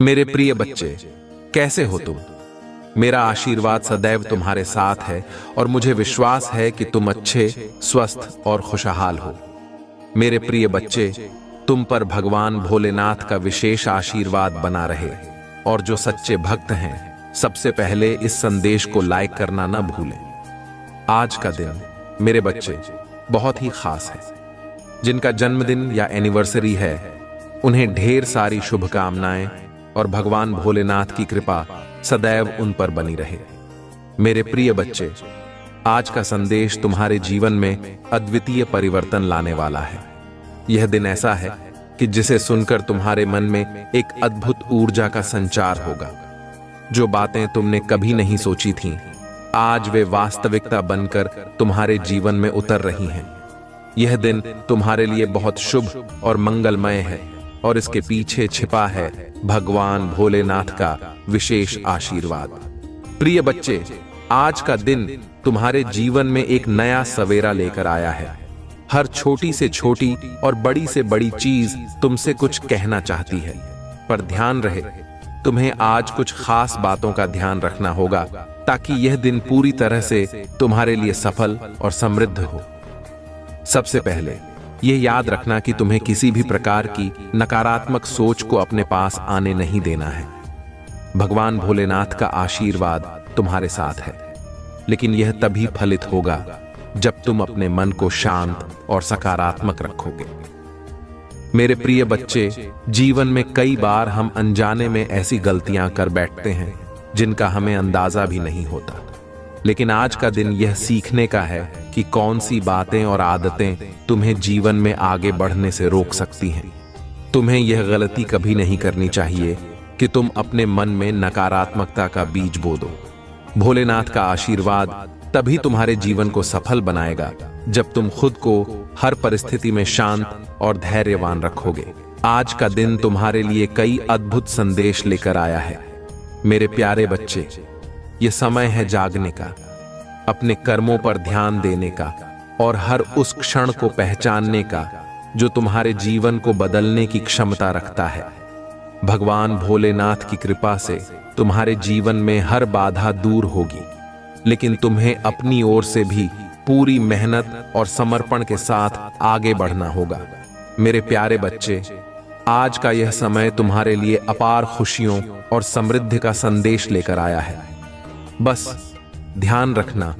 मेरे प्रिय बच्चे, कैसे हो तुम? मेरा आशीर्वाद सदैव तुम्हारे साथ है और मुझे विश्वास है कि तुम अच्छे, स्वस्थ और खुशहाल हो। मेरे प्रिय बच्चे, तुम पर भगवान भोलेनाथ का विशेष आशीर्वाद बना रहे। और जो सच्चे भक्त हैं, सबसे पहले इस संदेश को लाइक करना न भूलें। आज का दिन मेरे बच्चे बहुत ही खास है। जिनका जन्मदिन या एनिवर्सरी है, उन्हें ढेर सारी शुभकामनाएं और भगवान भोलेनाथ की कृपा सदैव उन पर बनी रहे। मेरे प्रिय बच्चे, आज का संदेश तुम्हारे जीवन में अद्वितीय परिवर्तन लाने वाला है। यह दिन ऐसा है कि जिसे सुनकर तुम्हारे मन में एक अद्भुत ऊर्जा का संचार होगा। जो बातें तुमने कभी नहीं सोची थीं, आज वे वास्तविकता बनकर तुम्हारे जीवन में उतर रही हैं। यह दिन तुम्हारे लिए बहुत शुभ और मंगलमय है और इसके पीछे छिपा है भगवान भोलेनाथ का विशेष आशीर्वाद। प्रिय बच्चे, आज का दिन तुम्हारे जीवन में एक नया सवेरा लेकर आया है। हर छोटी से छोटी और बड़ी से बड़ी चीज तुमसे कुछ कहना चाहती है, पर ध्यान रहे, तुम्हें आज कुछ खास बातों का ध्यान रखना होगा ताकि यह दिन पूरी तरह से तुम्हारे लिए सफल और समृद्ध हो। सबसे पहले यह याद रखना कि तुम्हें किसी भी प्रकार की नकारात्मक सोच को अपने पास आने नहीं देना है। भगवान भोलेनाथ का आशीर्वाद तुम्हारे साथ है, लेकिन यह तभी फलित होगा जब तुम अपने मन को शांत और सकारात्मक रखोगे। मेरे प्रिय बच्चे, जीवन में कई बार हम अनजाने में ऐसी गलतियां कर बैठते हैं जिनका हमें अंदाजा भी नहीं होता। लेकिन आज का दिन यह सीखने का है कि कौन सी बातें और आदतें तुम्हें जीवन में आगे बढ़ने से रोक सकती हैं। तुम्हें यह गलती कभी नहीं करनी चाहिए कि तुम अपने मन में नकारात्मकता का बीज बो दो। भोलेनाथ का आशीर्वाद तभी तुम्हारे जीवन को सफल बनाएगा जब तुम खुद को हर परिस्थिति में शांत और धैर्यवान रखोगे। आज का दिन तुम्हारे लिए कई अद्भुत संदेश लेकर आया है। मेरे प्यारे बच्चे, यह समय है जागने का, अपने कर्मों पर ध्यान देने का और हर उस क्षण को पहचानने का जो तुम्हारे जीवन को बदलने की क्षमता रखता है। भगवान भोलेनाथ की कृपा से तुम्हारे जीवन में हर बाधा दूर होगी, लेकिन तुम्हें अपनी ओर से भी पूरी मेहनत और समर्पण के साथ आगे बढ़ना होगा। मेरे प्यारे बच्चे, आज का यह समय तुम्हारे लिए अपार खुशियों और समृद्धि का संदेश लेकर आया है। बस ध्यान रखना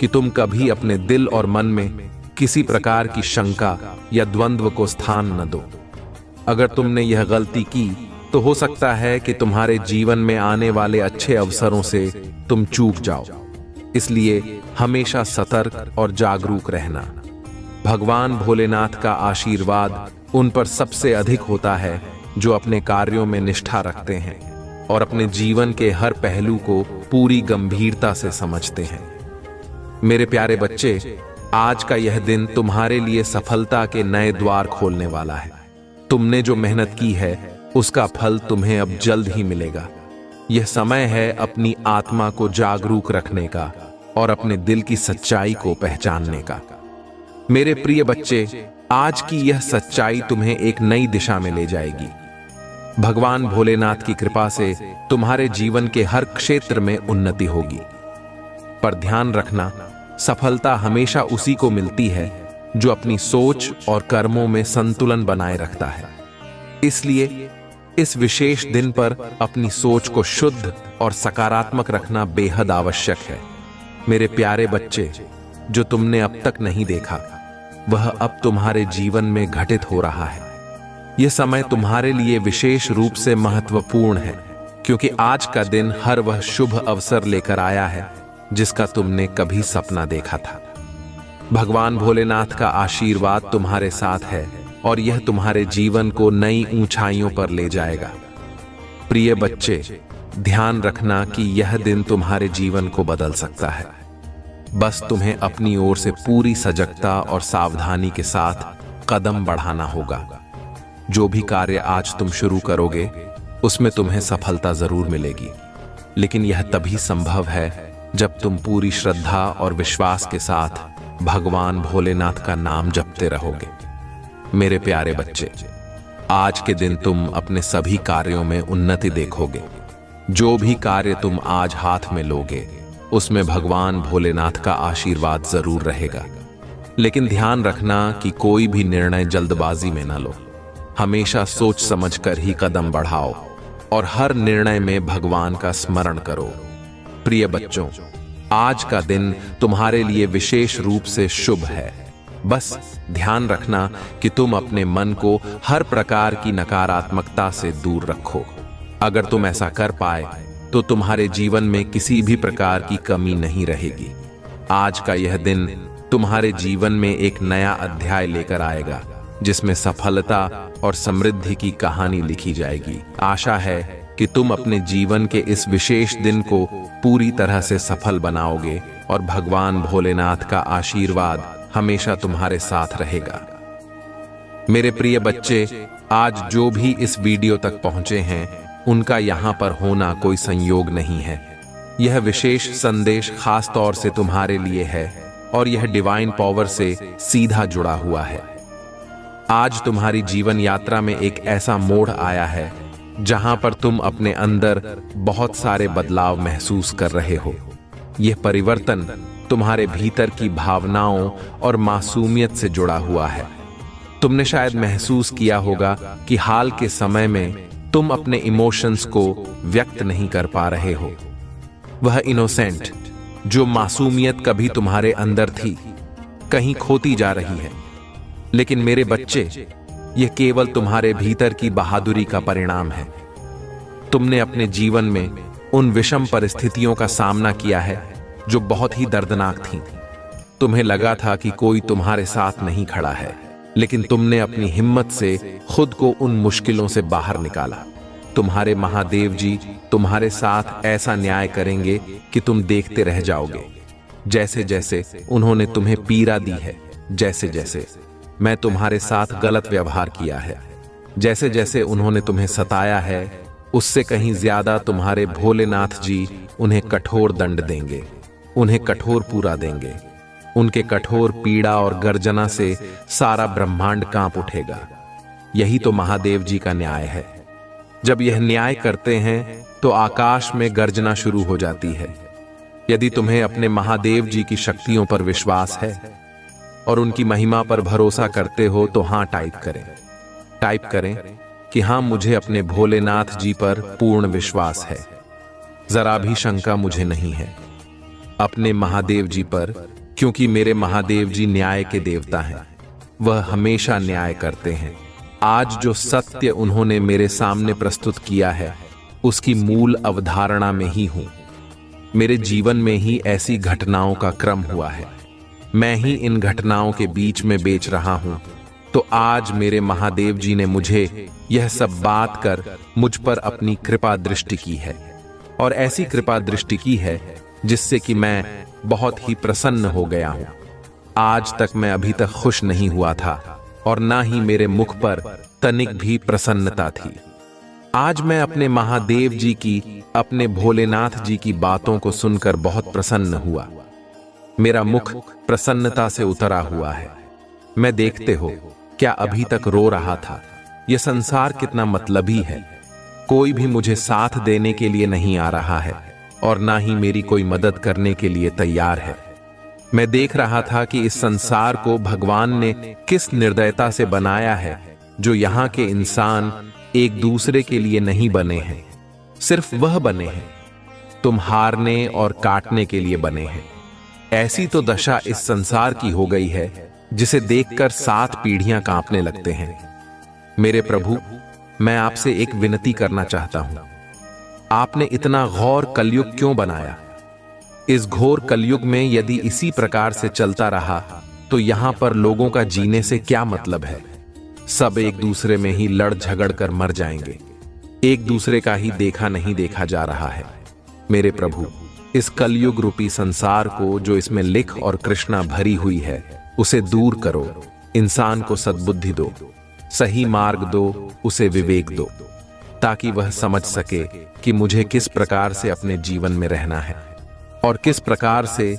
कि तुम कभी अपने दिल और मन में किसी प्रकार की शंका या द्वंद्व को स्थान न दो। अगर तुमने यह गलती की तो हो सकता है कि तुम्हारे जीवन में आने वाले अच्छे अवसरों से तुम चूक जाओ। इसलिए हमेशा सतर्क और जागरूक रहना। भगवान भोलेनाथ का आशीर्वाद उन पर सबसे अधिक होता है जो अपने कार्यों में निष्ठा रखते हैं और अपने जीवन के हर पहलू को पूरी गंभीरता से समझते हैं। मेरे प्यारे बच्चे, आज का यह दिन तुम्हारे लिए सफलता के नए द्वार खोलने वाला है। तुमने जो मेहनत की है उसका फल तुम्हें अब जल्द ही मिलेगा। यह समय है अपनी आत्मा को जागरूक रखने का और अपने दिल की सच्चाई को पहचानने का। मेरे प्रिय बच्चे, आज की यह सच्चाई तुम्हें एक नई दिशा में ले जाएगी। भगवान भोलेनाथ की कृपा से तुम्हारे जीवन के हर क्षेत्र में उन्नति होगी। पर ध्यान रखना, सफलता हमेशा उसी को मिलती है जो अपनी सोच और कर्मों में संतुलन बनाए रखता है। इसलिए इस विशेष दिन पर अपनी सोच को शुद्ध और सकारात्मक रखना बेहद आवश्यक है। मेरे प्यारे बच्चे, जो तुमने अब तक नहीं देखा, वह अब तुम्हारे जीवन में घटित हो रहा है। यह समय तुम्हारे लिए विशेष रूप से महत्वपूर्ण है, क्योंकि आज का दिन हर वह शुभ अवसर लेकर आया है जिसका तुमने कभी सपना देखा था। भगवान भोलेनाथ का आशीर्वाद तुम्हारे साथ है और यह तुम्हारे जीवन को नई ऊंचाइयों पर ले जाएगा। प्रिय बच्चे, ध्यान रखना कि यह दिन तुम्हारे जीवन को बदल सकता है। बस तुम्हें अपनी ओर से पूरी सजगता और सावधानी के साथ कदम बढ़ाना होगा। जो भी कार्य आज तुम शुरू करोगे उसमें तुम्हें सफलता जरूर मिलेगी, लेकिन यह तभी संभव है जब तुम पूरी श्रद्धा और विश्वास के साथ भगवान भोलेनाथ का नाम जपते रहोगे। मेरे प्यारे बच्चे, आज के दिन तुम अपने सभी कार्यों में उन्नति देखोगे। जो भी कार्य तुम आज हाथ में लोगे उसमें भगवान भोलेनाथ का आशीर्वाद जरूर रहेगा। लेकिन ध्यान रखना कि कोई भी निर्णय जल्दबाजी में ना लो। हमेशा सोच समझकर ही कदम बढ़ाओ और हर निर्णय में भगवान का स्मरण करो। प्रिय बच्चों, आज का दिन तुम्हारे लिए विशेष रूप से शुभ है। बस ध्यान रखना कि तुम अपने मन को हर प्रकार की नकारात्मकता से दूर रखो। अगर तुम ऐसा कर पाए तो तुम्हारे जीवन में किसी भी प्रकार की कमी नहीं रहेगी। आज का यह दिन तुम्हारे जीवन में एक नया अध्याय लेकर आएगा, जिसमें सफलता और समृद्धि की कहानी लिखी जाएगी। आशा है कि तुम अपने जीवन के इस विशेष दिन को पूरी तरह से सफल बनाओगे और भगवान भोलेनाथ का आशीर्वाद हमेशा तुम्हारे साथ रहेगा। मेरे प्रिय बच्चे, आज जो भी इस वीडियो तक पहुंचे हैं उनका यहाँ पर होना कोई संयोग नहीं है। यह विशेष संदेश खास तौर से तुम्हारे लिए है और यह डिवाइन पावर से सीधा जुड़ा हुआ है। आज तुम्हारी जीवन यात्रा में एक ऐसा मोड़ आया है जहां पर तुम अपने अंदर बहुत सारे बदलाव महसूस कर रहे हो। यह परिवर्तन तुम्हारे भीतर की भावनाओं और मासूमियत से जुड़ा हुआ है। तुमने शायद महसूस किया होगा कि हाल के समय में तुम अपने इमोशंस को व्यक्त नहीं कर पा रहे हो। वह इनोसेंट जो मासूमियत कभी तुम्हारे अंदर थी कहीं खोती जा रही है। लेकिन मेरे बच्चे, यह केवल तुम्हारे भीतर की बहादुरी का परिणाम है। तुमने अपने जीवन में उन विषम परिस्थितियों का सामना किया है जो बहुत ही दर्दनाक थीं। तुम्हें लगा था कि कोई तुम्हारे साथ नहीं खड़ा है, लेकिन तुमने अपनी हिम्मत से खुद को उन मुश्किलों से बाहर निकाला। तुम्हारे महादेव जी तुम्हारे साथ ऐसा न्याय करेंगे कि तुम देखते रह जाओगे। जैसे जैसे उन्होंने तुम्हें पीड़ा दी है, जैसे जैसे मैं तुम्हारे साथ गलत व्यवहार किया है, जैसे जैसे उन्होंने तुम्हें सताया है, उससे कहीं ज्यादा तुम्हारे भोलेनाथ जी उन्हें कठोर दंड देंगे, उन्हें कठोर पूरा देंगे। उनके कठोर पीड़ा और गर्जना से सारा ब्रह्मांड कांप उठेगा। यही तो महादेव जी का न्याय है। जब यह न्याय करते हैं तो आकाश में गर्जना शुरू हो जाती है। यदि तुम्हें अपने महादेव जी की शक्तियों पर विश्वास है और उनकी महिमा पर भरोसा करते हो तो हाँ टाइप करें कि हाँ, मुझे अपने भोलेनाथ जी पर पूर्ण विश्वास है। जरा भी शंका मुझे नहीं है अपने महादेव जी पर, क्योंकि मेरे महादेव जी न्याय के देवता हैं। वह हमेशा न्याय करते हैं। आज जो सत्य उन्होंने मेरे सामने प्रस्तुत किया है उसकी मूल अवधारणा में ही हूं। मेरे जीवन में ही ऐसी घटनाओं का क्रम हुआ है। मैं ही इन घटनाओं के बीच में बेच रहा हूं। तो आज मेरे महादेव जी ने मुझे यह सब बात कर मुझ पर अपनी कृपा दृष्टि की है, और ऐसी कृपा दृष्टि की है जिससे कि मैं बहुत ही प्रसन्न हो गया हूं। आज तक मैं अभी तक खुश नहीं हुआ था और ना ही मेरे मुख पर तनिक भी प्रसन्नता थी। आज मैं अपने महादेव जी की, अपने भोलेनाथ जी की बातों को सुनकर बहुत प्रसन्न हुआ। मेरा मुख प्रसन्नता से उतरा हुआ है। मैं देखते हो क्या अभी तक रो रहा था। यह संसार कितना मतलबी है। कोई भी मुझे साथ देने के लिए नहीं आ रहा है और ना ही मेरी कोई मदद करने के लिए तैयार है। मैं देख रहा था कि इस संसार को भगवान ने किस निर्दयता से बनाया है, जो यहाँ के इंसान एक दूसरे के लिए नहीं बने हैं, सिर्फ वह बने हैं तुम हारने और काटने के लिए बने हैं। ऐसी तो दशा इस संसार की हो गई है जिसे देखकर 7 पीढ़ियां कांपने लगते हैं। मेरे प्रभु, मैं आपसे एक विनती करना चाहता हूं। आपने इतना घोर कलयुग क्यों बनाया? इस घोर कलयुग में यदि इसी प्रकार से चलता रहा तो यहां पर लोगों का जीने से क्या मतलब है? सब एक दूसरे में ही लड़ झगड़ कर मर जाएंगे। एक दूसरे का ही देखा नहीं देखा जा रहा है। मेरे प्रभु, इस कलयुग रूपी संसार को जो इसमें लिख और कृष्णा भरी हुई है उसे दूर करो। इंसान को सद्बुद्धि दो, सही मार्ग दो, उसे विवेक दो, ताकि वह समझ सके कि मुझे किस प्रकार से अपने जीवन में रहना है और किस प्रकार से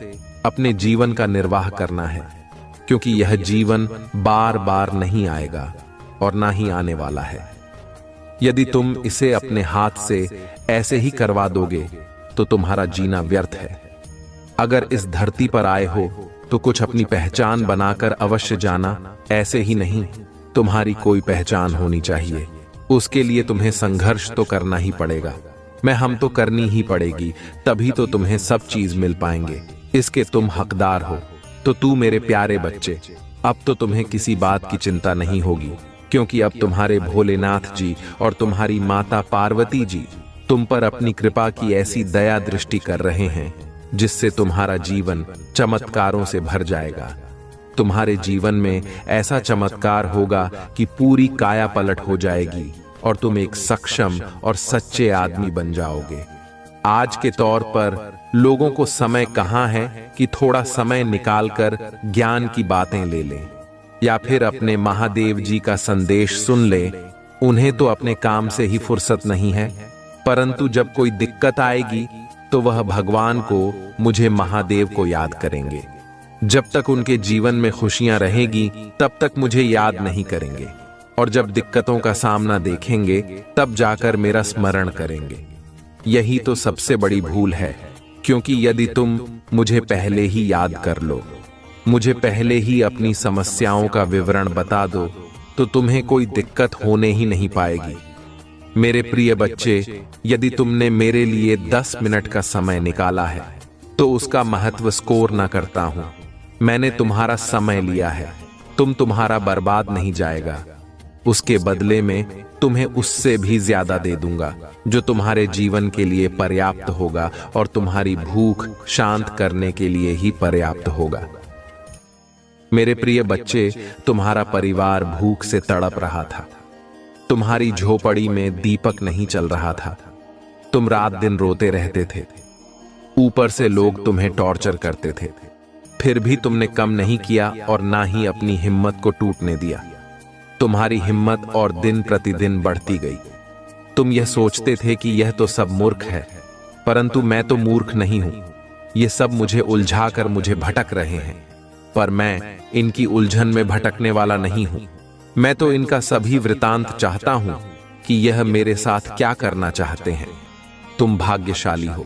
अपने जीवन का निर्वाह करना है, क्योंकि यह जीवन बार बार नहीं आएगा। और ना ही आने वाला है। यदि तुम इसे अपने हाथ से ऐसे ही करवा दोगे तो तुम्हारा जीना व्यर्थ है। अगर इस धरती पर आए हो तो कुछ अपनी पहचान बनाकर अवश्य जाना, ऐसे ही नहीं। तुम्हारी कोई पहचान होनी चाहिए। उसके लिए तुम्हें संघर्ष तो करना ही पड़ेगा। हम तो करनी ही पड़ेगी, तभी तो तुम्हें सब चीज मिल पाएंगे। इसके तुम हकदार हो। तो तू मेरे प्यारे बच्चे, अब तो तुम्हें किसी बात की चिंता नहीं होगी, क्योंकि अब तुम्हारे भोलेनाथ जी और तुम्हारी माता पार्वती जी तुम पर अपनी कृपा की ऐसी दया दृष्टि कर रहे हैं जिससे तुम्हारा जीवन चमत्कारों से भर जाएगा। तुम्हारे जीवन में ऐसा चमत्कार होगा कि पूरी काया पलट हो जाएगी और तुम एक सक्षम और सच्चे आदमी बन जाओगे। आज के तौर पर लोगों को समय कहाँ है कि थोड़ा समय निकालकर ज्ञान की बातें ले लें या फिर अपने महादेव जी का संदेश सुन लें। उन्हें तो अपने काम से ही फुर्सत नहीं है, परंतु जब कोई दिक्कत आएगी तो वह भगवान को, मुझे महादेव को याद करेंगे। जब तक उनके जीवन में खुशियां रहेगी तब तक मुझे याद नहीं करेंगे, और जब दिक्कतों का सामना देखेंगे तब जाकर मेरा स्मरण करेंगे। यही तो सबसे बड़ी भूल है, क्योंकि यदि तुम मुझे पहले ही याद कर लो, मुझे पहले ही अपनी समस्याओं का विवरण बता दो, तो तुम्हें कोई दिक्कत होने ही नहीं पाएगी। मेरे प्रिय बच्चे, यदि तुमने मेरे लिए 10 मिनट का समय निकाला है तो उसका महत्व स्कोर ना करता हूं। मैंने तुम्हारा समय लिया है, तुम्हारा बर्बाद नहीं जाएगा। उसके बदले में तुम्हें उससे भी ज्यादा दे दूंगा, जो तुम्हारे जीवन के लिए पर्याप्त होगा और तुम्हारी भूख शांत करने के लिए ही पर्याप्त होगा। मेरे प्रिय बच्चे, तुम्हारा परिवार भूख से तड़प रहा था। तुम्हारी झोपड़ी में दीपक नहीं चल रहा था। तुम रात दिन रोते रहते थे। ऊपर से लोग तुम्हें टॉर्चर करते थे, फिर भी तुमने कम नहीं किया और ना ही अपनी हिम्मत को टूटने दिया। तुम्हारी हिम्मत और दिन प्रतिदिन बढ़ती गई। तुम यह सोचते थे कि यह तो सब मूर्ख है, परंतु मैं तो मूर्ख नहीं हूं। ये सब मुझे उलझाकर मुझे भटक रहे हैं, पर मैं इनकी उलझन में भटकने वाला नहीं हूं। मैं तो इनका सभी वृतांत चाहता हूं कि यह मेरे साथ क्या करना चाहते हैं। तुम भाग्यशाली हो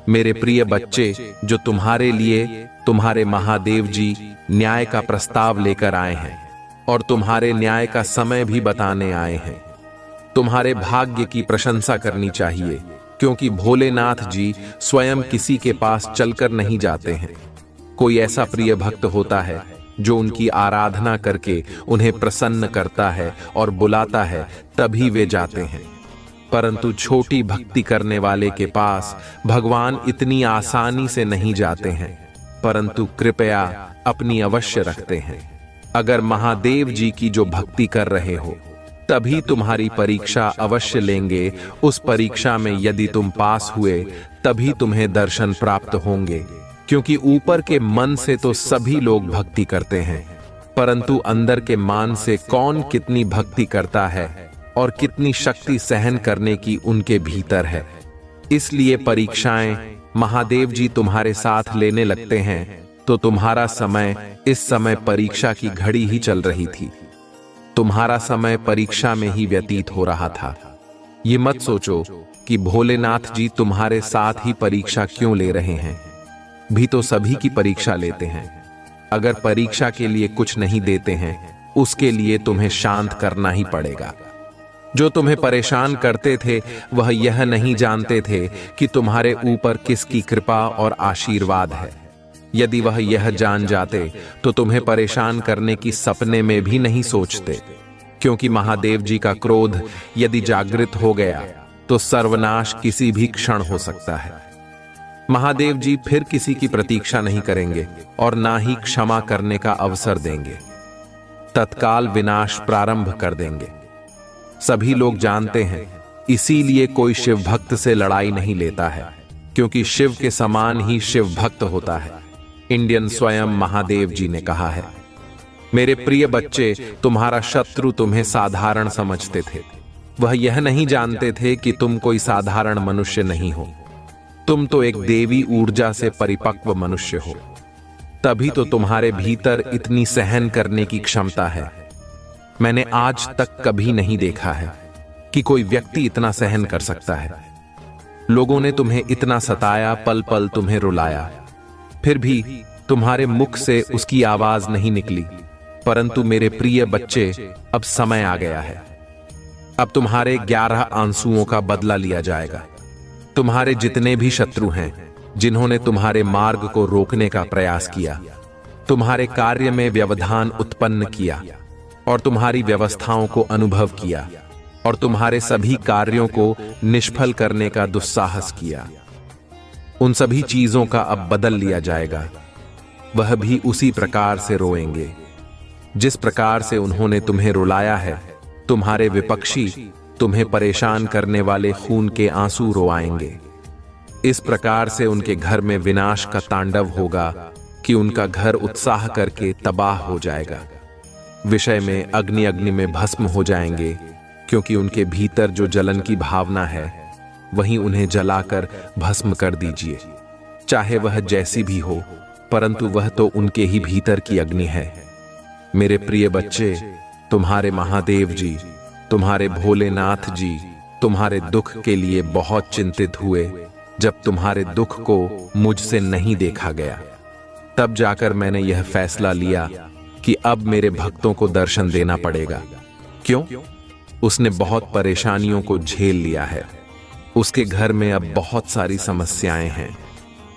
मेरे प्रिय बच्चे, जो तुम्हारे लिए तुम्हारे महादेव जी न्याय का प्रस्ताव लेकर आए हैं और तुम्हारे न्याय का समय भी बताने आए हैं। तुम्हारे भाग्य की प्रशंसा करनी चाहिए, क्योंकि भोलेनाथ जी स्वयं किसी के पास चलकर नहीं जाते हैं। कोई ऐसा प्रिय भक्त होता है जो उनकी आराधना करके उन्हें प्रसन्न करता है और बुलाता है, तभी वे जाते हैं। परंतु छोटी भक्ति करने वाले के पास भगवान इतनी आसानी से नहीं जाते हैं, परंतु कृपया अपनी अवश्य रखते हैं। अगर महादेव जी की जो भक्ति कर रहे हो, तभी तुम्हारी परीक्षा अवश्य लेंगे। उस परीक्षा में यदि तुम पास हुए तभी तुम्हें दर्शन प्राप्त होंगे, क्योंकि ऊपर के मन से तो सभी लोग भक्ति करते हैं, परंतु अंदर के मान से कौन कितनी भक्ति करता है और कितनी शक्ति सहन करने की उनके भीतर है। इसलिए परीक्षाएं महादेव जी तुम्हारे साथ लेने लगते हैं, तो तुम्हारा समय इस समय परीक्षा की घड़ी ही चल रही थी। तुम्हारा समय परीक्षा में ही व्यतीत हो रहा था। ये मत सोचो कि भोलेनाथ जी तुम्हारे साथ ही परीक्षा क्यों ले रहे हैं, भी तो सभी की परीक्षा लेते हैं। अगर परीक्षा के लिए कुछ नहीं देते हैं, उसके लिए तुम्हें शांत करना ही पड़ेगा। जो तुम्हें परेशान करते थे वह यह नहीं जानते थे कि तुम्हारे ऊपर किसकी कृपा और आशीर्वाद है। यदि वह यह जान जाते तो तुम्हें परेशान करने की सपने में भी नहीं सोचते, क्योंकि महादेव जी का क्रोध यदि जागृत हो गया तो सर्वनाश किसी भी क्षण हो सकता है। महादेव जी फिर किसी की प्रतीक्षा नहीं करेंगे और ना ही क्षमा करने का अवसर देंगे। तत्काल विनाश प्रारंभ कर देंगे। सभी लोग जानते हैं, इसीलिए कोई शिव भक्त से लड़ाई नहीं लेता है, क्योंकि शिव के समान ही शिव भक्त होता है। इंडियन स्वयं महादेव जी ने कहा है। मेरे प्रिय बच्चे, तुम्हारा शत्रु तुम्हें साधारण समझते थे। वह यह नहीं जानते थे कि तुम कोई साधारण मनुष्य नहीं हो। तुम तो एक देवी ऊर्जा से परिपक्व मनुष्य हो, तभी तो तुम्हारे भीतर इतनी सहन करने की क्षमता है। मैंने आज तक कभी नहीं देखा है कि कोई व्यक्ति इतना सहन कर सकता है। लोगों ने तुम्हें इतना सताया, पल पल तुम्हें रुलाया, फिर भी तुम्हारे मुख से उसकी आवाज नहीं निकली। परंतु मेरे प्रिय बच्चे, अब समय आ गया है। अब तुम्हारे 11 आंसुओं का बदला लिया जाएगा। तुम्हारे जितने भी शत्रु हैं, जिन्होंने तुम्हारे मार्ग को रोकने का प्रयास किया, तुम्हारे कार्य में व्यवधान उत्पन्न किया और तुम्हारी व्यवस्थाओं को अनुभव किया और तुम्हारे सभी कार्यों को निष्फल करने का दुस्साहस किया, उन सभी चीजों का अब बदल लिया जाएगा। वह भी उसी प्रकार से रोएंगे जिस प्रकार से उन्होंने तुम्हें रुलाया है। तुम्हारे विपक्षी तुम्हें परेशान करने वाले खून के आंसू रोआएंगे। इस प्रकार से उनके घर में विनाश का तांडव होगा कि उनका घर उत्साह करके तबाह हो जाएगा। विषय में अग्नि अग्नि में भस्म हो जाएंगे, क्योंकि उनके भीतर जो जलन की भावना है वहीं उन्हें जलाकर भस्म कर दीजिए। चाहे वह जैसी भी हो, परंतु वह तो उनके ही भीतर की अग्नि है। मेरे प्रिय बच्चे, तुम्हारे महादेव जी, तुम्हारे भोलेनाथ जी तुम्हारे दुख के लिए बहुत चिंतित हुए। जब तुम्हारे दुख को मुझसे नहीं देखा गया, तब जाकर मैंने यह फैसला लिया कि अब मेरे भक्तों को दर्शन देना पड़ेगा। क्यों? उसने बहुत परेशानियों को झेल लिया है। उसके घर में अब बहुत सारी समस्याएं हैं।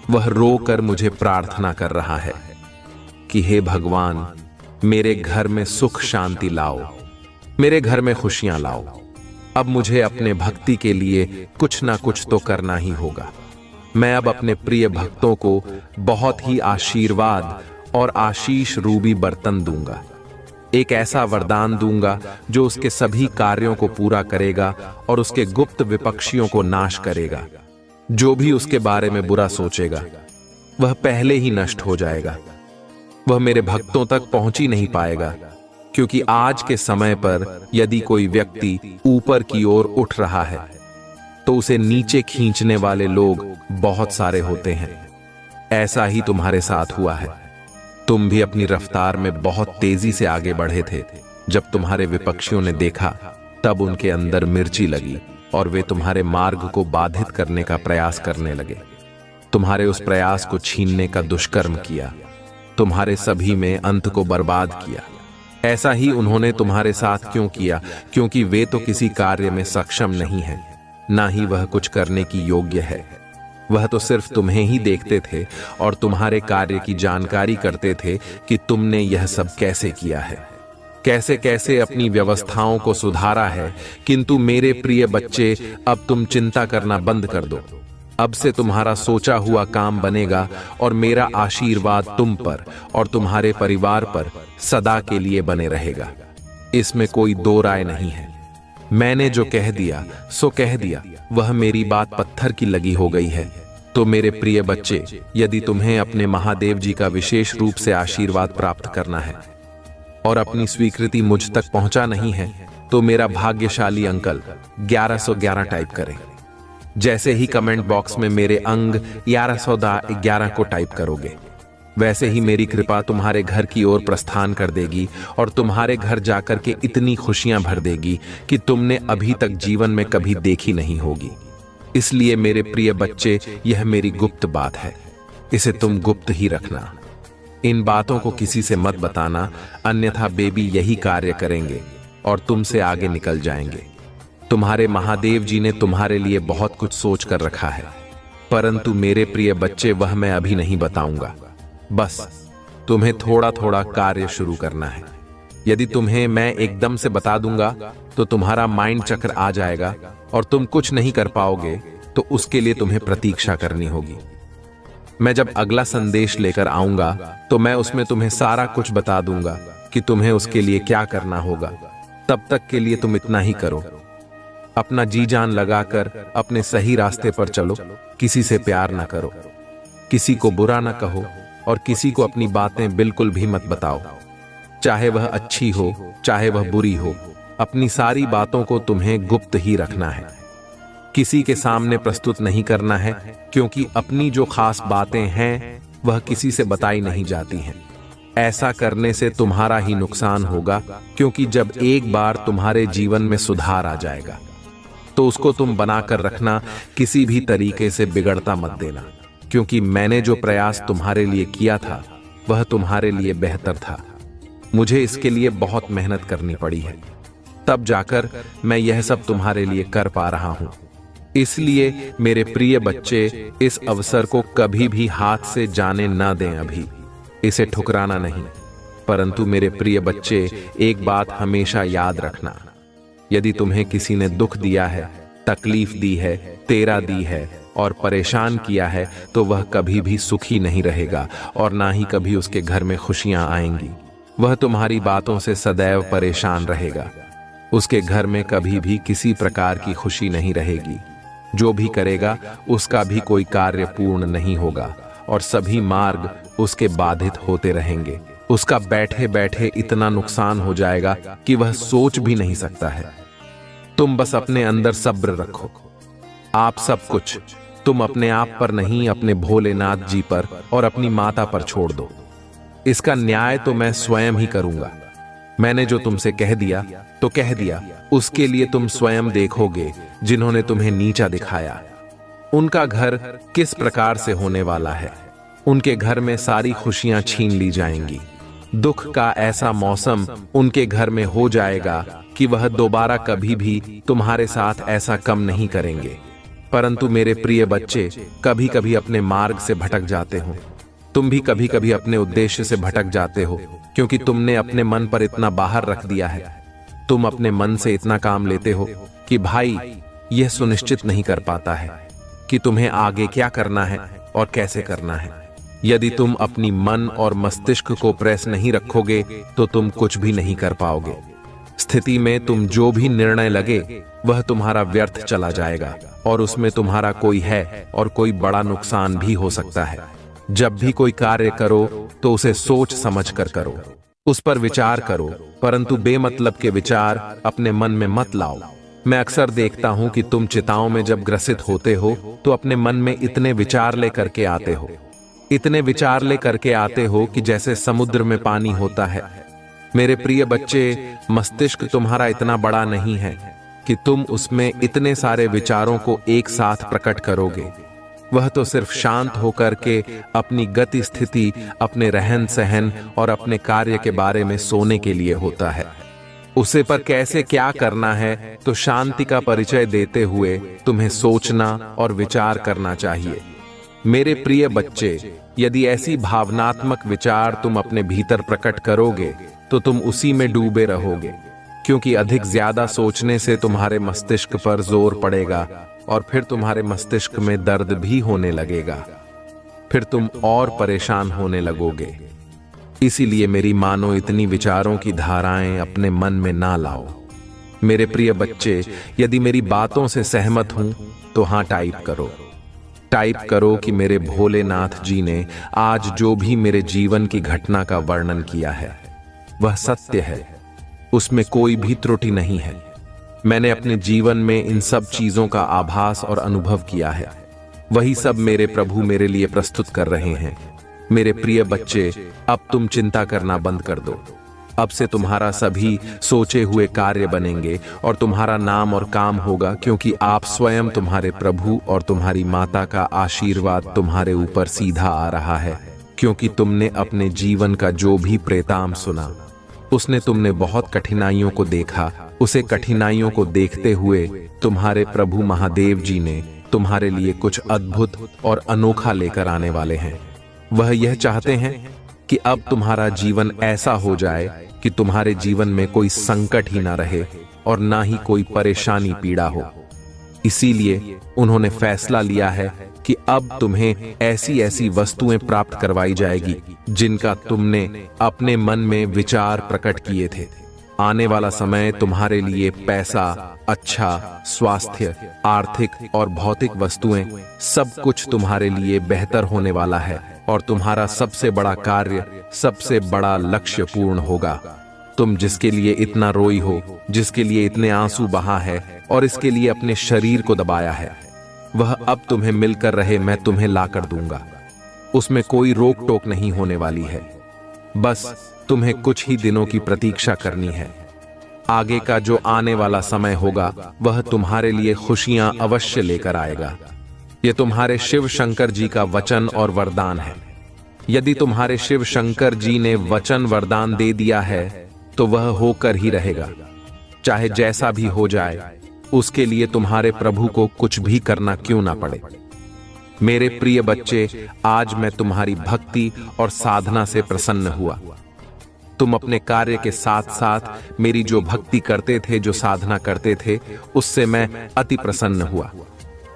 वह रोकर मुझे प्रार्थना कर रहा है कि हे भगवान, मेरे घर में सुख शांति लाओ, मेरे घर में खुशियां लाओ। अब मुझे अपने भक्ति के लिए कुछ ना कुछ तो करना ही होगा। मैं अब अपने प्रिय भक्तों को बहुत ही आशीर्वाद और आशीष रूपी बर्तन दूंगा। एक ऐसा वरदान दूंगा जो उसके सभी कार्यों को पूरा करेगा और उसके गुप्त विपक्षियों को नाश करेगा। जो भी उसके बारे में बुरा सोचेगा वह पहले ही नष्ट हो जाएगा। वह मेरे भक्तों तक पहुंच ही नहीं पाएगा, क्योंकि आज के समय पर यदि कोई व्यक्ति ऊपर की ओर उठ रहा है तो उसे नीचे खींचने वाले लोग बहुत सारे होते हैं। ऐसा ही तुम्हारे साथ हुआ है। तुम भी अपनी रफ्तार में बहुत तेजी से आगे बढ़े थे। जब तुम्हारे विपक्षियों ने देखा, तब उनके अंदर मिर्ची लगी और वे तुम्हारे मार्ग को बाधित करने का प्रयास करने लगे। तुम्हारे उस प्रयास को छीनने का दुष्कर्म किया, तुम्हारे सभी में अंत को बर्बाद किया। ऐसा ही उन्होंने तुम्हारे साथ क्यों किया? क्योंकि वे तो किसी कार्य में सक्षम नहीं है, ना ही वह कुछ करने की योग्य है। वह तो सिर्फ तुम्हें ही देखते थे और तुम्हारे कार्य की जानकारी करते थे कि तुमने यह सब कैसे किया है, कैसे कैसे अपनी व्यवस्थाओं को सुधारा है। किंतु मेरे प्रिय बच्चे, अब तुम चिंता करना बंद कर दो। अब से तुम्हारा सोचा हुआ काम बनेगा और मेरा आशीर्वाद तुम पर और तुम्हारे परिवार पर सदा के लिए बने रहेगा। इसमें कोई दो राय नहीं है। मैंने जो कह दिया सो कह दिया। वह मेरी बात पत्थर की लगी हो गई है। तो मेरे प्रिय बच्चे, यदि तुम्हें अपने महादेव जी का विशेष रूप से आशीर्वाद प्राप्त करना है और अपनी स्वीकृति मुझ तक पहुंचा नहीं है, तो मेरा भाग्यशाली अंकल 1111 टाइप करें। जैसे ही कमेंट बॉक्स में मेरे अंग 1111 को टाइप करोगे, वैसे ही मेरी कृपा तुम्हारे घर की ओर प्रस्थान कर देगी और तुम्हारे घर जाकर के इतनी खुशियां भर देगी कि तुमने अभी तक जीवन में कभी देखी नहीं होगी। इसलिए मेरे प्रिय बच्चे, यह मेरी गुप्त बात है, इसे तुम गुप्त ही रखना। इन बातों को किसी से मत बताना, अन्यथा बेबी यही कार्य करेंगे और तुमसे आगे निकल जाएंगे। तुम्हारे महादेव जी ने तुम्हारे लिए बहुत कुछ सोच कर रखा है, परंतु मेरे प्रिय बच्चे, वह मैं अभी नहीं बताऊंगा। बस तुम्हें थोड़ा थोड़ा कार्य शुरू करना है। यदि तुम्हें मैं एकदम से बता दूंगा तो तुम्हारा माइंड चक्र आ जाएगा और तुम कुछ नहीं कर पाओगे, तो उसके लिए तुम्हें प्रतीक्षा करनी होगी। मैं जब अगला संदेश लेकर आऊंगा तो मैं उसमें तुम्हें सारा कुछ बता दूंगा कि तुम्हें उसके लिए क्या करना होगा। तब तक के लिए तुम इतना ही करो, अपना जी जान लगाकर अपने सही रास्ते पर चलो। किसी से प्यार ना करो, किसी को बुरा ना कहो और किसी को अपनी बातें बिल्कुल भी मत बताओ, चाहे वह अच्छी हो चाहे वह बुरी हो। अपनी सारी बातों को तुम्हें गुप्त ही रखना है, किसी के सामने प्रस्तुत नहीं करना है, क्योंकि अपनी जो खास बातें हैं वह किसी से बताई नहीं जाती हैं। ऐसा करने से तुम्हारा ही नुकसान होगा, क्योंकि जब एक बार तुम्हारे जीवन में सुधार आ जाएगा तो उसको तुम बनाकर रखना, किसी भी तरीके से बिगड़ता मत देना, क्योंकि मैंने जो प्रयास तुम्हारे लिए किया था वह तुम्हारे लिए बेहतर था। मुझे इसके लिए बहुत मेहनत करनी पड़ी है, तब जाकर मैं यह सब तुम्हारे लिए कर पा रहा हूं। इसलिए मेरे प्रिय बच्चे, इस अवसर को कभी भी हाथ से जाने ना दें। अभी इसे ठुकराना नहीं, परंतु मेरे प्रिय बच्चे, एक बात हमेशा याद रखना, यदि तुम्हें किसी ने दुख दिया है, तकलीफ दी है, तेरा दी है और परेशान किया है, तो वह कभी भी सुखी नहीं रहेगा और ना ही कभी उसके घर में खुशियां आएंगी। वह तुम्हारी बातों से सदैव परेशान रहेगा। उसके घर में कभी भी किसी प्रकार की खुशी नहीं रहेगी। जो भी करेगा उसका भी कोई कार्य पूर्ण नहीं होगा और सभी मार्ग उसके बाधित होते रहेंगे। उसका बैठे बैठे इतना नुकसान हो जाएगा कि वह सोच भी नहीं सकता है। तुम बस अपने अंदर सब्र रखो। आप सब कुछ तुम अपने आप पर नहीं, अपने भोलेनाथ जी पर और अपनी माता पर छोड़ दो। इसका न्याय तो मैं स्वयं ही करूंगा। मैंने जो तुमसे कह दिया तो कह दिया, उसके लिए तुम स्वयं देखोगे। जिन्होंने तुम्हें नीचा दिखाया उनका घर किस प्रकार से होने वाला है। उनके घर में सारी खुशियां छीन ली जाएंगी। दुख का ऐसा मौसम उनके घर में हो जाएगा कि वह दोबारा कभी भी तुम्हारे साथ ऐसा कम नहीं करेंगे। परंतु मेरे प्रिय बच्चे, कभी कभी अपने मार्ग से भटक जाते हो। तुम भी कभी कभी अपने उद्देश्य से भटक जाते हो, क्योंकि तुमने अपने मन पर इतना बाहर रख दिया है। तुम अपने मन से इतना काम लेते हो कि भाई यह सुनिश्चित नहीं कर पाता है कि तुम्हें आगे क्या करना है और कैसे करना है। यदि तुम अपनी मन और मस्तिष्क को प्रेस नहीं रखोगे तो तुम कुछ भी नहीं कर पाओगे। स्थिति में तुम जो भी निर्णय लगे वह तुम्हारा व्यर्थ चला जाएगा और उसमें तुम्हारा कोई है और कोई बड़ा नुकसान भी हो सकता है। जब भी कोई कार्य करो तो उसे सोच समझ कर करो, उस पर विचार करो, परंतु बेमतलब के विचार अपने मन में मत लाओ। मैं अक्सर देखता हूं कि तुम चिताओं में जब ग्रसित होते हो तो अपने मन में इतने विचार लेकर के आते हो, इतने विचार लेकर के आते हो कि जैसे समुद्र में पानी होता है। मेरे प्रिय बच्चे, मस्तिष्क तुम्हारा इतना बड़ा नहीं है कि तुम उसमें इतने सारे विचारों को एक साथ प्रकट करोगे। वह तो सिर्फ शांत होकर के अपनी गति स्थिति, अपने रहन सहन और अपने कार्य के बारे में सोने के लिए होता है। उसे पर कैसे क्या करना है तो शांति का परिचय देते हुए तुम्हें सोचना और विचार करना चाहिए। मेरे प्रिय बच्चे, यदि ऐसी भावनात्मक विचार तुम अपने भीतर प्रकट करोगे तो तुम उसी में डूबे रहोगे, क्योंकि अधिक ज्यादा सोचने से तुम्हारे मस्तिष्क पर जोर पड़ेगा और फिर तुम्हारे मस्तिष्क में दर्द भी होने लगेगा। फिर तुम और परेशान होने लगोगे। इसीलिए मेरी मानो इतनी विचारों की धाराएं अपने मन में ना लाओ। मेरे प्रिय बच्चे, यदि मेरी बातों से सहमत हूं तो हां टाइप करो। टाइप करो कि मेरे भोलेनाथ जी ने आज जो भी मेरे जीवन की घटना का वर्णन किया है वह सत्य है, उसमें कोई भी त्रुटि नहीं है। मैंने अपने जीवन में इन सब चीजों का आभास और अनुभव किया है। वही सब मेरे प्रभु मेरे लिए प्रस्तुत कर रहे हैं। मेरे प्रिय बच्चे, अब तुम चिंता करना बंद कर दो। अब से तुम्हारा सभी सोचे हुए कार्य बनेंगे और तुम्हारा नाम और काम होगा, क्योंकि आप स्वयं, तुम्हारे प्रभु और तुम्हारी माता का आशीर्वाद तुम्हारे ऊपर सीधा आ रहा है। क्योंकि तुमने अपने जीवन का जो भी प्रेताम सुना, उसने तुमने बहुत कठिनाइयों को देखा। उसे कठिनाइयों को देखते हुए तुम्हारे प्रभु महादेव जी ने तुम्हारे लिए कुछ अद्भुत और अनोखा लेकर आने वाले हैं। वह यह चाहते हैं कि अब तुम्हारा जीवन ऐसा हो जाए कि तुम्हारे जीवन में कोई संकट ही ना रहे और ना ही कोई परेशानी पीड़ा हो। इसीलिए उन्होंने फैसला लिया है कि अब तुम्हें ऐसी ऐसी वस्तुएं प्राप्त करवाई जाएगी जिनका तुमने अपने मन में विचार प्रकट किए थे। आने वाला समय तुम्हारे लिए पैसा, अच्छा स्वास्थ्य, आर्थिक और भौतिक वस्तुएं, सब कुछ तुम्हारे लिए बेहतर होने वाला है और तुम्हारा सबसे बड़ा कार्य, सबसे बड़ा लक्ष्य पूर्ण होगा। तुम जिसके लिए इतना रोई हो, जिसके लिए इतने आंसू बहा है और इसके लिए अपने शरीर को दबाया है, वह अब तुम्हें मिलकर रहे मैं तुम्हें लाकर दूंगा। उसमें कोई रोक टोक नहीं होने वाली है। बस तुम्हें कुछ ही दिनों की प्रतीक्षा करनी है। आगे का जो आने वाला समय होगा वह तुम्हारे लिए खुशियां अवश्य लेकर आएगा। यह तुम्हारे शिव शंकर जी का वचन और वरदान है। यदि तुम्हारे शिव शंकर जी ने वचन वरदान दे दिया है तो वह होकर ही रहेगा। चाहे जैसा भी हो जाए, उसके लिए तुम्हारे प्रभु को कुछ भी करना क्यों ना पड़े। मेरे प्रिय बच्चे, आज मैं तुम्हारी भक्ति और साधना से प्रसन्न हुआ। तुम अपने कार्य के साथ साथ मेरी जो भक्ति करते थे, जो साधना करते थे, उससे मैं अति प्रसन्न हुआ।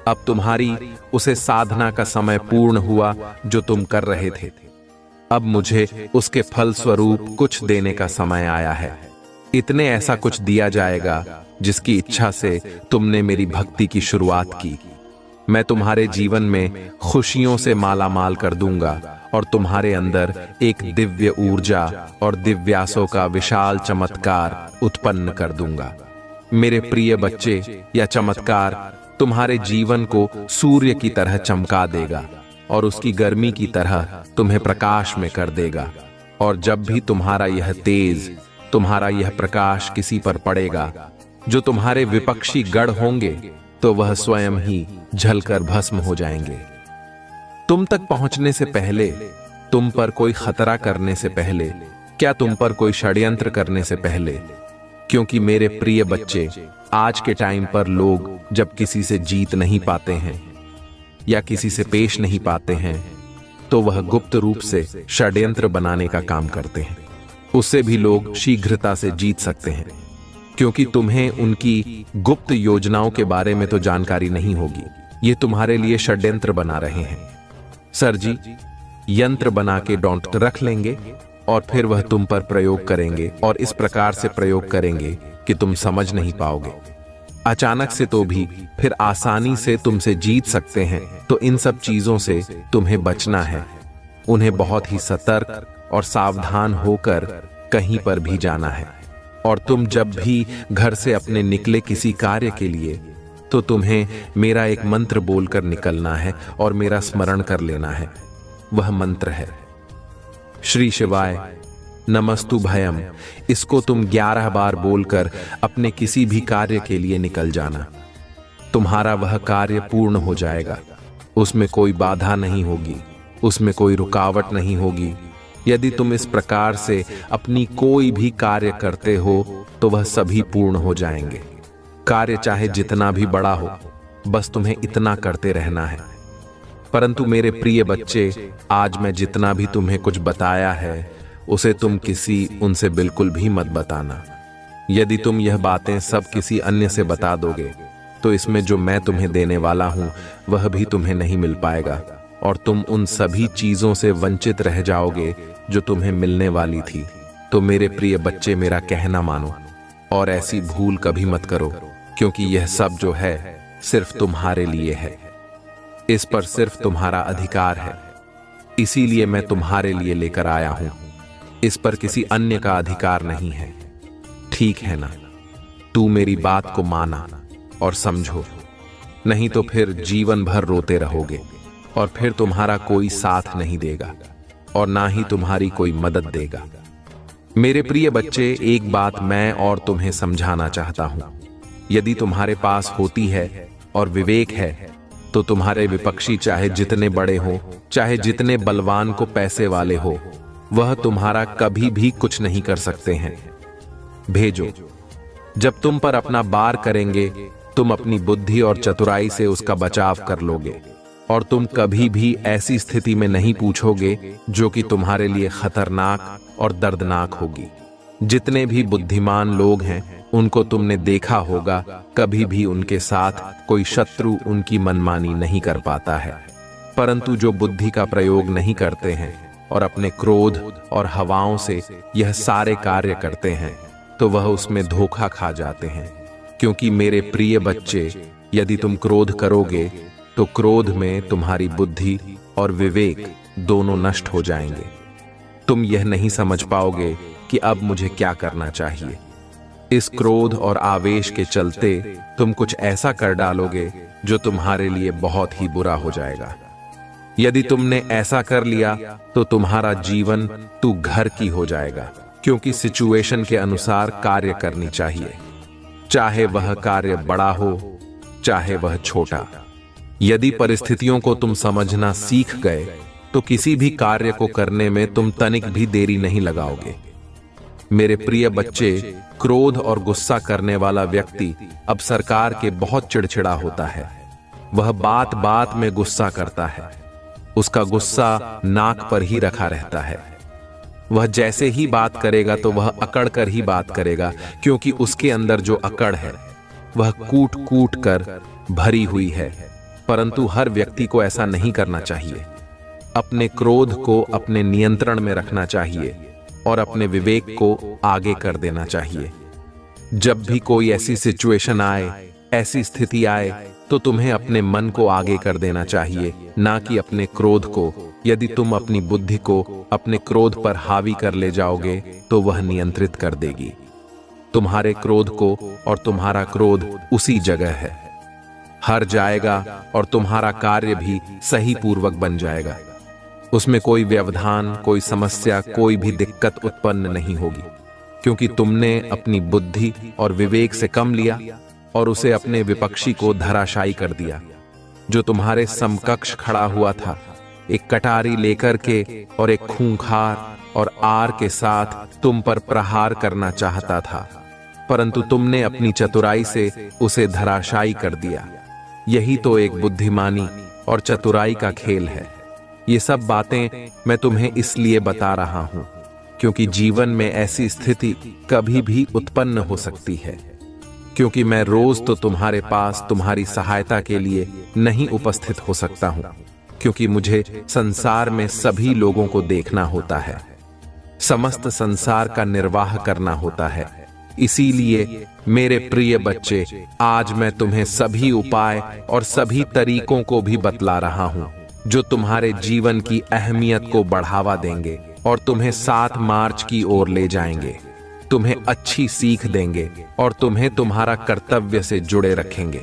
अब तुम्हारी उसे साधना का समय पूर्ण हुआ जो तुम कर रहे थे। अब मुझे उसके फल स्वरूप कुछ देने का समय आया है। इतने ऐसा कुछ दिया जाएगा जिसकी इच्छा से तुमने मेरी भक्ति की शुरुआत की। मैं तुम्हारे जीवन में खुशियों से माला माल कर दूंगा और तुम्हारे अंदर एक दिव्य ऊर्जा और दिव्यासों का विशाल चमत्कार उत्पन्न कर दूंगा। मेरे प्रिय बच्चे, यह चमत्कार तुम्हारे जीवन को सूर्य की तरह चमका देगा और उसकी गर्मी की तरह तुम्हें प्रकाश में कर देगा। और जब भी तुम्हारा यह तेज, तुम्हारा यह प्रकाश किसी पर पड़ेगा जो तुम्हारे विपक्षी गढ़ होंगे, तो वह स्वयं ही जलकर भस्म हो जाएंगे। तुम तक पहुंचने से पहले, तुम पर कोई खतरा करने से पहले, क्या तुम पर कोई षड्यंत्र करने से पहले। क्योंकि मेरे प्रिय बच्चे, आज के टाइम पर लोग जब किसी से जीत नहीं पाते हैं या किसी से पेश नहीं पाते हैं, तो वह गुप्त रूप से षड्यंत्र बनाने का काम करते हैं। उससे भी लोग शीघ्रता से जीत सकते हैं, क्योंकि तुम्हें उनकी गुप्त योजनाओं के बारे में तो जानकारी नहीं होगी। ये तुम्हारे लिए षड्यंत्र बना रहे हैं। सर जी यंत्र बना के डॉट रख लेंगे और फिर वह तुम पर प्रयोग करेंगे और इस प्रकार से प्रयोग करेंगे कि तुम समझ नहीं पाओगे। अचानक से तो भी फिर आसानी से तुमसे जीत सकते हैं। तो इन सब चीजों से तुम्हें बचना है। उन्हें बहुत ही सतर्क और सावधान होकर कहीं पर भी जाना है। और तुम जब भी घर से अपने निकले किसी कार्य के लिए, तो तुम्हें मेरा एक मंत्र बोलकर निकलना है और मेरा स्मरण कर लेना है। वह मंत्र है श्री शिवाय नमस्तु भयम। इसको तुम 11 बार बोलकर अपने किसी भी कार्य के लिए निकल जाना। तुम्हारा वह कार्य पूर्ण हो जाएगा। उसमें कोई बाधा नहीं होगी, उसमें कोई रुकावट नहीं होगी। यदि तुम इस प्रकार से अपनी कोई भी कार्य करते हो तो वह सभी पूर्ण हो जाएंगे। कार्य चाहे जितना भी बड़ा हो, बस तुम्हें इतना करते रहना है। परंतु मेरे प्रिय बच्चे, आज मैं जितना भी तुम्हें कुछ बताया है, उसे तुम उनसे बिल्कुल भी मत बताना। यदि तुम यह बातें सब किसी अन्य से बता दोगे, तो इसमें जो मैं तुम्हें देने वाला हूं वह भी तुम्हें नहीं मिल पाएगा और तुम उन सभी चीजों से वंचित रह जाओगे जो तुम्हें मिलने वाली थी। तो मेरे प्रिय बच्चे, मेरा कहना मानो और ऐसी भूल कभी मत करो, क्योंकि यह सब जो है सिर्फ तुम्हारे लिए है। इस पर सिर्फ तुम्हारा अधिकार है, इसीलिए मैं तुम्हारे लिए लेकर आया हूं। इस पर किसी अन्य का अधिकार नहीं है। ठीक है ना? तू मेरी बात को माना और समझो, नहीं तो फिर जीवन भर रोते रहोगे और फिर तुम्हारा कोई साथ नहीं देगा और ना ही तुम्हारी कोई मदद देगा। मेरे प्रिय बच्चे, एक बात मैं और तुम्हें समझाना चाहता हूं। यदि तुम्हारे पास होती है और विवेक है, तो तुम्हारे विपक्षी चाहे जितने बड़े हो, चाहे जितने बलवान को पैसे वाले हो, वह तुम्हारा कभी भी कुछ नहीं कर सकते हैं। भेजो, जब तुम पर अपना बार करेंगे, तुम अपनी बुद्धि और चतुराई से उसका बचाव कर लोगे और तुम कभी भी ऐसी स्थिति में नहीं पूछोगे जो कि तुम्हारे लिए खतरनाक और दर्दनाक होगी। जितने भी बुद्धिमान लोग हैं, उनको तुमने देखा होगा, कभी भी उनके साथ कोई शत्रु उनकी मनमानी नहीं कर पाता है। परंतु जो बुद्धि का प्रयोग नहीं करते हैं और अपने क्रोध और हवाओं से यह सारे कार्य करते हैं, तो वह उसमें धोखा खा जाते हैं। क्योंकि मेरे प्रिय बच्चे, यदि तुम क्रोध करोगे तो क्रोध में तुम्हारी बुद्धि और विवेक दोनों नष्ट हो जाएंगे। तुम यह नहीं समझ पाओगे कि अब मुझे क्या करना चाहिए। इस क्रोध और आवेश के चलते तुम कुछ ऐसा कर डालोगे जो तुम्हारे लिए बहुत ही बुरा हो जाएगा। यदि तुमने ऐसा कर लिया तो तुम्हारा जीवन तू घर की हो जाएगा, क्योंकि सिचुएशन के अनुसार कार्य करनी चाहिए, चाहे वह कार्य बड़ा हो चाहे वह छोटा। यदि परिस्थितियों को तुम समझना सीख गए तो किसी भी कार्य को करने में तुम तनिक भी देरी नहीं लगाओगे। मेरे प्रिय बच्चे, क्रोध और गुस्सा करने वाला व्यक्ति अब सरकार के बहुत चिड़चिड़ा होता है। वह बात बात में गुस्सा करता है, उसका गुस्सा नाक पर ही रखा रहता है। वह जैसे ही बात करेगा तो वह अकड़ कर ही बात करेगा, क्योंकि उसके अंदर जो अकड़ है वह कूट कूट कर भरी हुई है। परंतु हर व्यक्ति को ऐसा नहीं करना चाहिए। अपने क्रोध को अपने नियंत्रण में रखना चाहिए और अपने विवेक को आगे कर देना चाहिए। जब भी कोई ऐसी सिचुएशन आए, ऐसी स्थिति आए, तो तुम्हें अपने मन को आगे कर देना चाहिए, ना कि अपने क्रोध को। यदि तुम अपनी बुद्धि को अपने क्रोध पर हावी कर ले जाओगे तो वह नियंत्रित कर देगी तुम्हारे क्रोध को, और तुम्हारा क्रोध उसी जगह है, हर जाएगा और तुम्हारा कार्य भी सही पूर्वक बन जाएगा। उसमें कोई व्यवधान, कोई समस्या, कोई भी दिक्कत उत्पन्न नहीं होगी, क्योंकि तुमने अपनी बुद्धि और विवेक से कम लिया और उसे अपने विपक्षी को धराशायी कर दिया। जो तुम्हारे समकक्ष खड़ा हुआ था, एक कटारी लेकर के और एक खूंखार और आर के साथ तुम पर प्रहार करना चाहता था, परंतु तुमने अपनी चतुराई से उसे धराशायी कर दिया। यही तो एक बुद्धिमानी और चतुराई का खेल है। ये सब बातें मैं तुम्हें इसलिए बता रहा हूं क्योंकि जीवन में ऐसी स्थिति कभी भी उत्पन्न हो सकती है, क्योंकि मैं रोज तो तुम्हारे पास तुम्हारी सहायता के लिए नहीं उपस्थित हो सकता हूं, क्योंकि मुझे संसार में सभी लोगों को देखना होता है, समस्त संसार का निर्वाह करना होता है। इसीलिए मेरे प्रिय बच्चे, आज मैं तुम्हें सभी उपाय और सभी तरीकों को भी बतला रहा हूं जो तुम्हारे जीवन की अहमियत को बढ़ावा देंगे और तुम्हें 7 मार्च की ओर ले जाएंगे, तुम्हें अच्छी सीख देंगे और तुम्हें तुम्हारा कर्तव्य से जुड़े रखेंगे।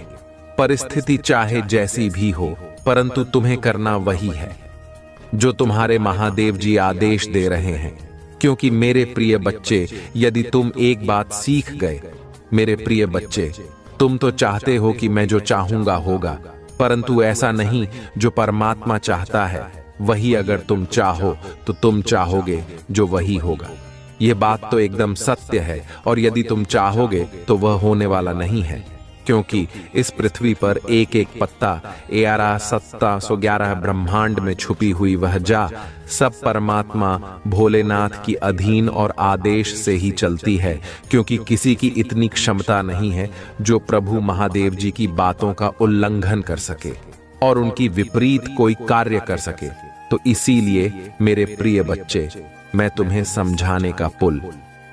परिस्थिति चाहे जैसी भी हो, परंतु तुम्हें करना वही है जो तुम्हारे महादेव जी आदेश दे रहे हैं। क्योंकि मेरे प्रिय बच्चे, यदि तुम एक बात सीख गए, मेरे प्रिय बच्चे, तुम तो चाहते हो कि मैं जो चाहूंगा होगा, परंतु ऐसा नहीं। जो परमात्मा चाहता है वही अगर तुम चाहो तो तुम चाहोगे जो वही होगा। ये बात तो एकदम सत्य है, और यदि तुम चाहोगे तो वह होने वाला नहीं है, क्योंकि इस पृथ्वी पर एक एक पत्ता 11,711 ब्रह्मांड में छुपी हुई वह जा सब परमात्मा भोलेनाथ की अधीन और आदेश से ही चलती है, क्योंकि किसी की इतनी क्षमता नहीं है जो प्रभु महादेव जी की बातों का उल्लंघन कर सके और उनकी विपरीत कोई कार्य कर सके। तो इसीलिए मेरे प्रिय बच्चे, मैं तुम्हें समझाने का पुल,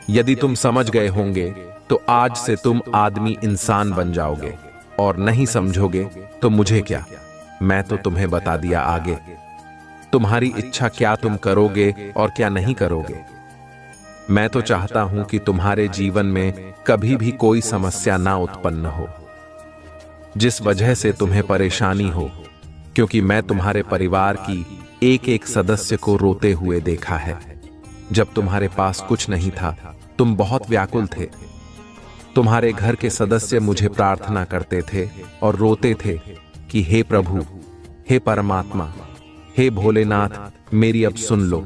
यदि तुम समझ गए होंगे तो आज से तुम आदमी इंसान बन जाओगे, और नहीं समझोगे तो मुझे क्या, मैं तो तुम्हें बता दिया आगे। तुम्हारी इच्छा क्या तुम करोगे और क्या नहीं करोगे। मैं तो चाहता हूं कि तुम्हारे जीवन में कभी भी कोई समस्या ना उत्पन्न हो जिस वजह से तुम्हें परेशानी हो, क्योंकि मैं तुम्हारे परिवार की एक एक सदस्य को रोते हुए देखा है। जब तुम्हारे पास कुछ नहीं था, तुम बहुत व्याकुल थे। तुम्हारे घर के सदस्य मुझे प्रार्थना करते थे और रोते थे कि हे प्रभु, हे परमात्मा, हे भोलेनाथ, मेरी अब सुन लो।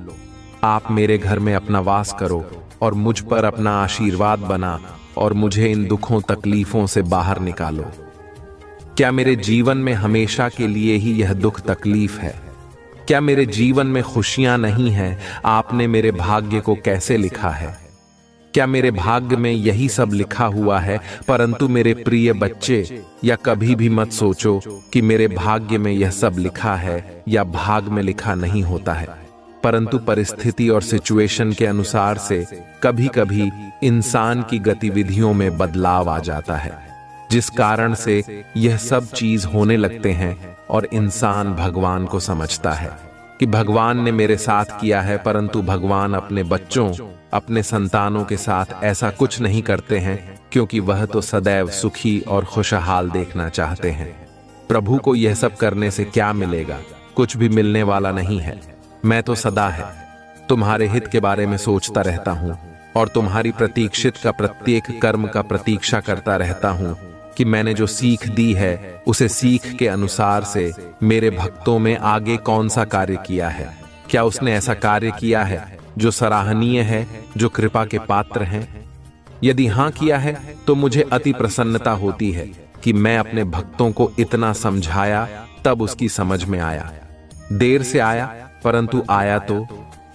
आप मेरे घर में अपना वास करो और मुझ पर अपना आशीर्वाद बना और मुझे इन दुखों तकलीफों से बाहर निकालो। क्या मेरे जीवन में हमेशा के लिए ही यह दुख तकलीफ है? क्या मेरे जीवन में खुशियां नहीं हैं? आपने मेरे भाग्य को कैसे लिखा है? क्या मेरे भाग्य में यही सब लिखा हुआ है? परंतु मेरे प्रिय बच्चे, या कभी भी मत सोचो कि मेरे भाग्य में यह सब लिखा है या भाग में लिखा नहीं होता है, परंतु परिस्थिति और सिचुएशन के अनुसार से कभी कभी इंसान की गतिविधियों में बदलाव आ जाता है, जिस कारण से यह सब चीज होने लगते हैं और इंसान भगवान को समझता है कि भगवान ने मेरे साथ किया है, परंतु भगवान अपने बच्चों, अपने संतानों के साथ ऐसा कुछ नहीं करते हैं, क्योंकि वह तो सदैव सुखी और खुशहाल देखना चाहते हैं। प्रभु को यह सब करने से क्या मिलेगा? कुछ भी मिलने वाला नहीं है। मैं तो सदा है तुम्हारे हित के बारे में सोचता रहता हूँ और तुम्हारी प्रतीक्षित का प्रत्येक कर्म का प्रतीक्षा करता रहता हूँ कि मैंने जो सीख दी है उसे सीख के अनुसार से मेरे भक्तों में आगे कौन सा कार्य किया है। क्या उसने ऐसा कार्य किया है जो सराहनीय है, जो कृपा के पात्र हैं? यदि हाँ किया है तो मुझे अति प्रसन्नता होती है कि मैं अपने भक्तों को इतना समझाया, तब उसकी समझ में आया। देर से आया परंतु आया तो,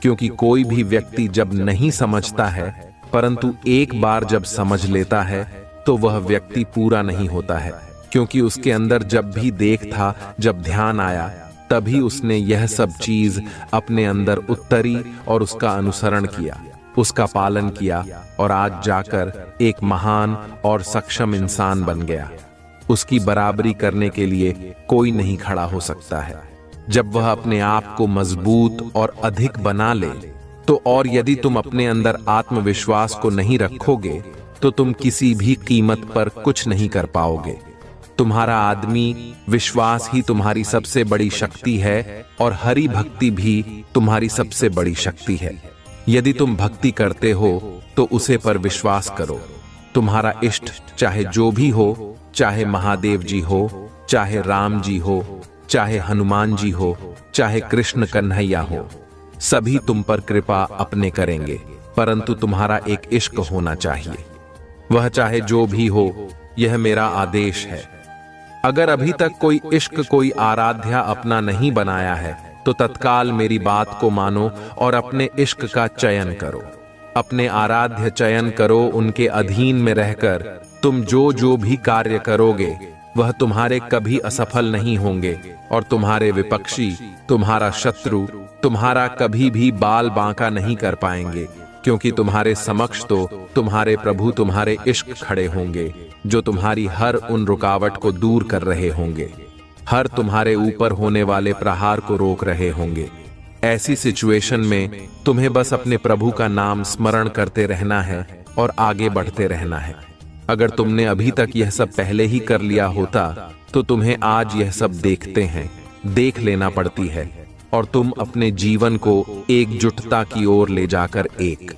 क्योंकि कोई भी व्यक्ति जब नहीं समझता है परंतु एक बार जब समझ लेता है तो वह व्यक्ति पूरा नहीं होता है, क्योंकि उसके अंदर जब भी देख था, जब ध्यान आया, तभी उसने यह सब चीज अपने अंदर उतरी और उसका अनुसरण किया, उसका पालन किया और आज जाकर एक महान और सक्षम इंसान बन गया। उसकी बराबरी करने के लिए कोई नहीं खड़ा हो सकता है। जब वह अपने आप को मजबूत और अधिक बना ले तो, और यदि तुम अपने अंदर आत्मविश्वास को नहीं रखोगे तो तुम किसी भी कीमत पर कुछ नहीं कर पाओगे। तुम्हारा आदमी विश्वास ही तुम्हारी सबसे बड़ी शक्ति है और हरि भक्ति भी तुम्हारी सबसे बड़ी शक्ति है। यदि तुम भक्ति करते हो तो उसे पर विश्वास करो। तुम्हारा इष्ट चाहे जो भी हो, चाहे महादेव जी हो, चाहे राम जी हो, चाहे हनुमान जी हो, चाहे कृष्ण कन्हैया हो, सभी तुम पर कृपा अपने करेंगे, परंतु तुम्हारा एक इश्क होना चाहिए। वह चाहे जो भी हो, यह मेरा आदेश है। अगर अभी तक कोई इश्क, कोई आराध्या अपना नहीं बनाया है तो तत्काल मेरी बात को मानो और अपने इश्क का चयन करो। अपने आराध्य चयन करो। उनके अधीन में रहकर तुम जो जो भी कार्य करोगे वह तुम्हारे कभी असफल नहीं होंगे और तुम्हारे विपक्षी, तुम्हारा शत्रु तुम्हारा कभी भी बाल बांका नहीं कर पाएंगे, क्योंकि तुम्हारे समक्ष तो तुम्हारे प्रभु, तुम्हारे इश्क खड़े होंगे जो तुम्हारी हर उन रुकावट को दूर कर रहे होंगे, हर तुम्हारे ऊपर होने वाले प्रहार को रोक रहे होंगे। ऐसी सिचुएशन में तुम्हें बस अपने प्रभु का नाम स्मरण करते रहना है और आगे बढ़ते रहना है। अगर तुमने अभी तक यह सब पहले ही कर लिया होता तो तुम्हें आज यह सब देख लेना पड़ती है और तुम अपने जीवन को एकजुटता की ओर ले जाकर एक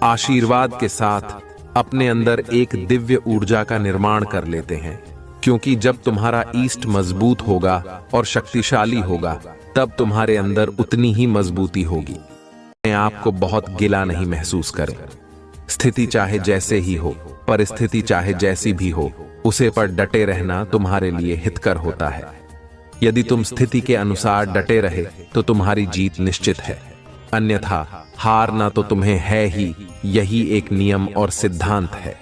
आशीर्वाद के साथ अपने अंदर एक दिव्य ऊर्जा का निर्माण कर लेते हैं। क्योंकि जब तुम्हारा ईस्ट मजबूत होगा और शक्तिशाली होगा तब तुम्हारे अंदर उतनी ही मजबूती होगी। अपने आप को बहुत गिला नहीं महसूस करें। स्थिति चाहे जैसे ही हो, परिस्थिति चाहे जैसी भी हो, उसे पर डटे रहना तुम्हारे लिए हितकर होता है। यदि तुम स्थिति के अनुसार डटे रहे तो तुम्हारी जीत निश्चित है, अन्यथा हारना तो तुम्हें है ही। यही एक नियम और सिद्धांत है।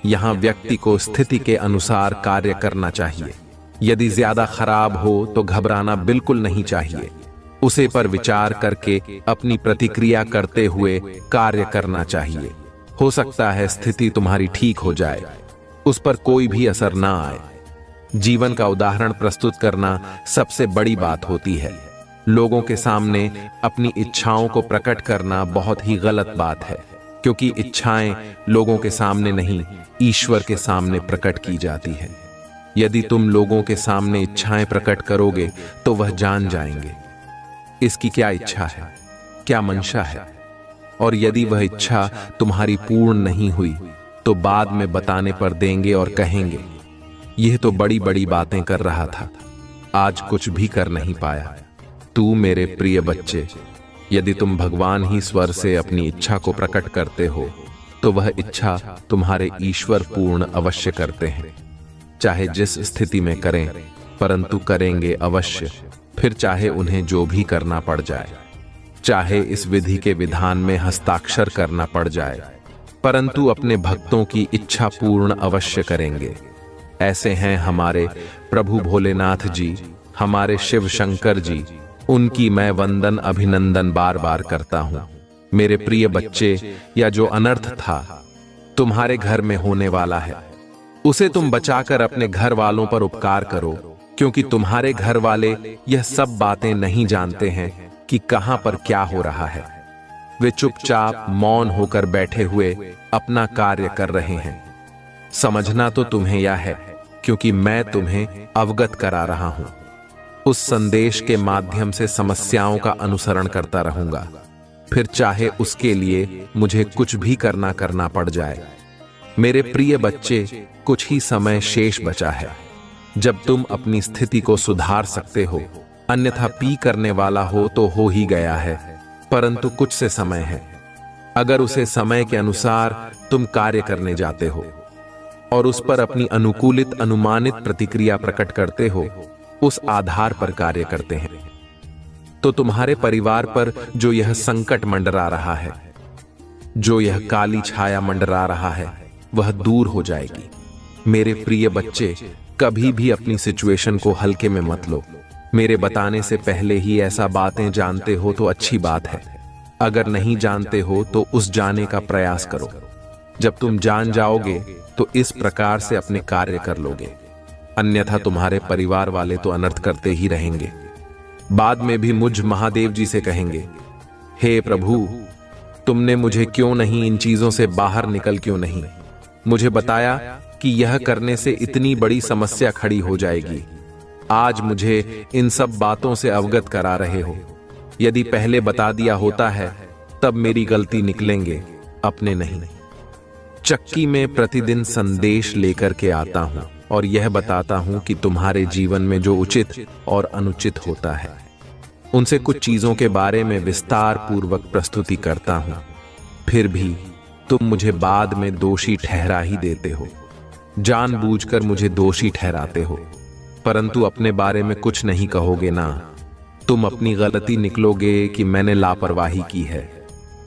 यहाँ व्यक्ति को स्थिति के अनुसार कार्य करना चाहिए। यदि ज्यादा खराब हो तो घबराना बिल्कुल नहीं चाहिए। उसे पर विचार करके अपनी प्रतिक्रिया करते हुए कार्य करना चाहिए। हो सकता है स्थिति तुम्हारी ठीक हो जाए, उस पर कोई भी असर ना आए। जीवन का उदाहरण प्रस्तुत करना सबसे बड़ी बात होती है। लोगों के सामने अपनी इच्छाओं को प्रकट करना बहुत ही गलत बात है, क्योंकि इच्छाएं लोगों के सामने नहीं, ईश्वर के सामने प्रकट की जाती है। यदि तुम लोगों के सामने इच्छाएं प्रकट करोगे तो वह जान जाएंगे इसकी क्या इच्छा है, क्या मंशा है, और यदि वह इच्छा तुम्हारी पूर्ण नहीं हुई तो बाद में बताने पर देंगे और कहेंगे यह तो बड़ी बड़ी बातें कर रहा था, आज कुछ भी कर नहीं पाया। तू मेरे प्रिय बच्चे, यदि तुम भगवान ही स्वर से अपनी इच्छा को प्रकट करते हो तो वह इच्छा तुम्हारे ईश्वर पूर्ण अवश्य करते हैं। चाहे जिस स्थिति में करें, परंतु करेंगे अवश्य, फिर चाहे उन्हें जो भी करना पड़ जाए, चाहे इस विधि के विधान में हस्ताक्षर करना पड़ जाए, परंतु अपने भक्तों की इच्छा पूर्ण अवश्य करेंगे। ऐसे हैं हमारे प्रभु भोलेनाथ जी, हमारे शिव शंकर जी, उनकी मैं वंदन अभिनंदन बार बार करता हूं। मेरे प्रिय बच्चे, या जो अनर्थ था तुम्हारे घर में होने वाला है, उसे तुम बचाकर अपने घर वालों पर उपकार करो, क्योंकि तुम्हारे घर वाले यह सब बातें नहीं जानते हैं कि कहां पर क्या हो रहा है। वे चुपचाप मौन होकर बैठे हुए अपना कार्य कर रहे हैं। समझना तो तुम्हें यह है, क्योंकि मैं तुम्हें अवगत करा रहा हूं। उस संदेश के माध्यम से समस्याओं का अनुसरण करता रहूंगा, फिर चाहे उसके लिए मुझे कुछ भी करना पड़ जाए। मेरे प्रिय बच्चे, कुछ ही समय शेष बचा है जब तुम अपनी स्थिति को सुधार सकते हो, अन्यथा पी करने वाला हो तो हो ही गया है, परंतु कुछ से समय है। अगर उसे समय के अनुसार तुम कार्य करने जाते हो और उस पर अपनी अनुकूलित अनुमानित प्रतिक्रिया प्रकट करते हो, उस आधार पर कार्य करते हैं, तो तुम्हारे परिवार पर जो यह संकट मंडरा रहा है, जो यह काली छाया मंडरा रहा है, वह दूर हो जाएगी। मेरे प्रिय बच्चे, कभी भी अपनी सिचुएशन को हल्के में मत लो। मेरे बताने से पहले ही ऐसा बातें जानते हो तो अच्छी बात है, अगर नहीं जानते हो तो उस जाने का प्रयास करो। जब तुम जान जाओगे तो इस प्रकार से अपने कार्य कर लोगे, अन्यथा तुम्हारे परिवार वाले तो अनर्थ करते ही रहेंगे। बाद में भी मुझ महादेव जी से कहेंगे, हे प्रभु, तुमने मुझे क्यों नहीं इन चीजों से बाहर निकल क्यों नहीं मुझे बताया कि यह करने से इतनी बड़ी समस्या खड़ी हो जाएगी। आज मुझे इन सब बातों से अवगत करा रहे हो। यदि पहले बता दिया होता है तब मेरी गलती निकलेंगे, अपने नहीं। चक्की में प्रतिदिन संदेश लेकर के आता हूं और यह बताता हूं कि तुम्हारे जीवन में जो उचित और अनुचित होता है, उनसे कुछ चीजों के बारे में विस्तार पूर्वक प्रस्तुति करता हूं। फिर भी तुम मुझे बाद में दोषी ठहरा ही देते हो, जानबूझकर मुझे दोषी ठहराते हो, परंतु अपने बारे में कुछ नहीं कहोगे ना। तुम अपनी गलती निकलोगे कि मैंने लापरवाही की है,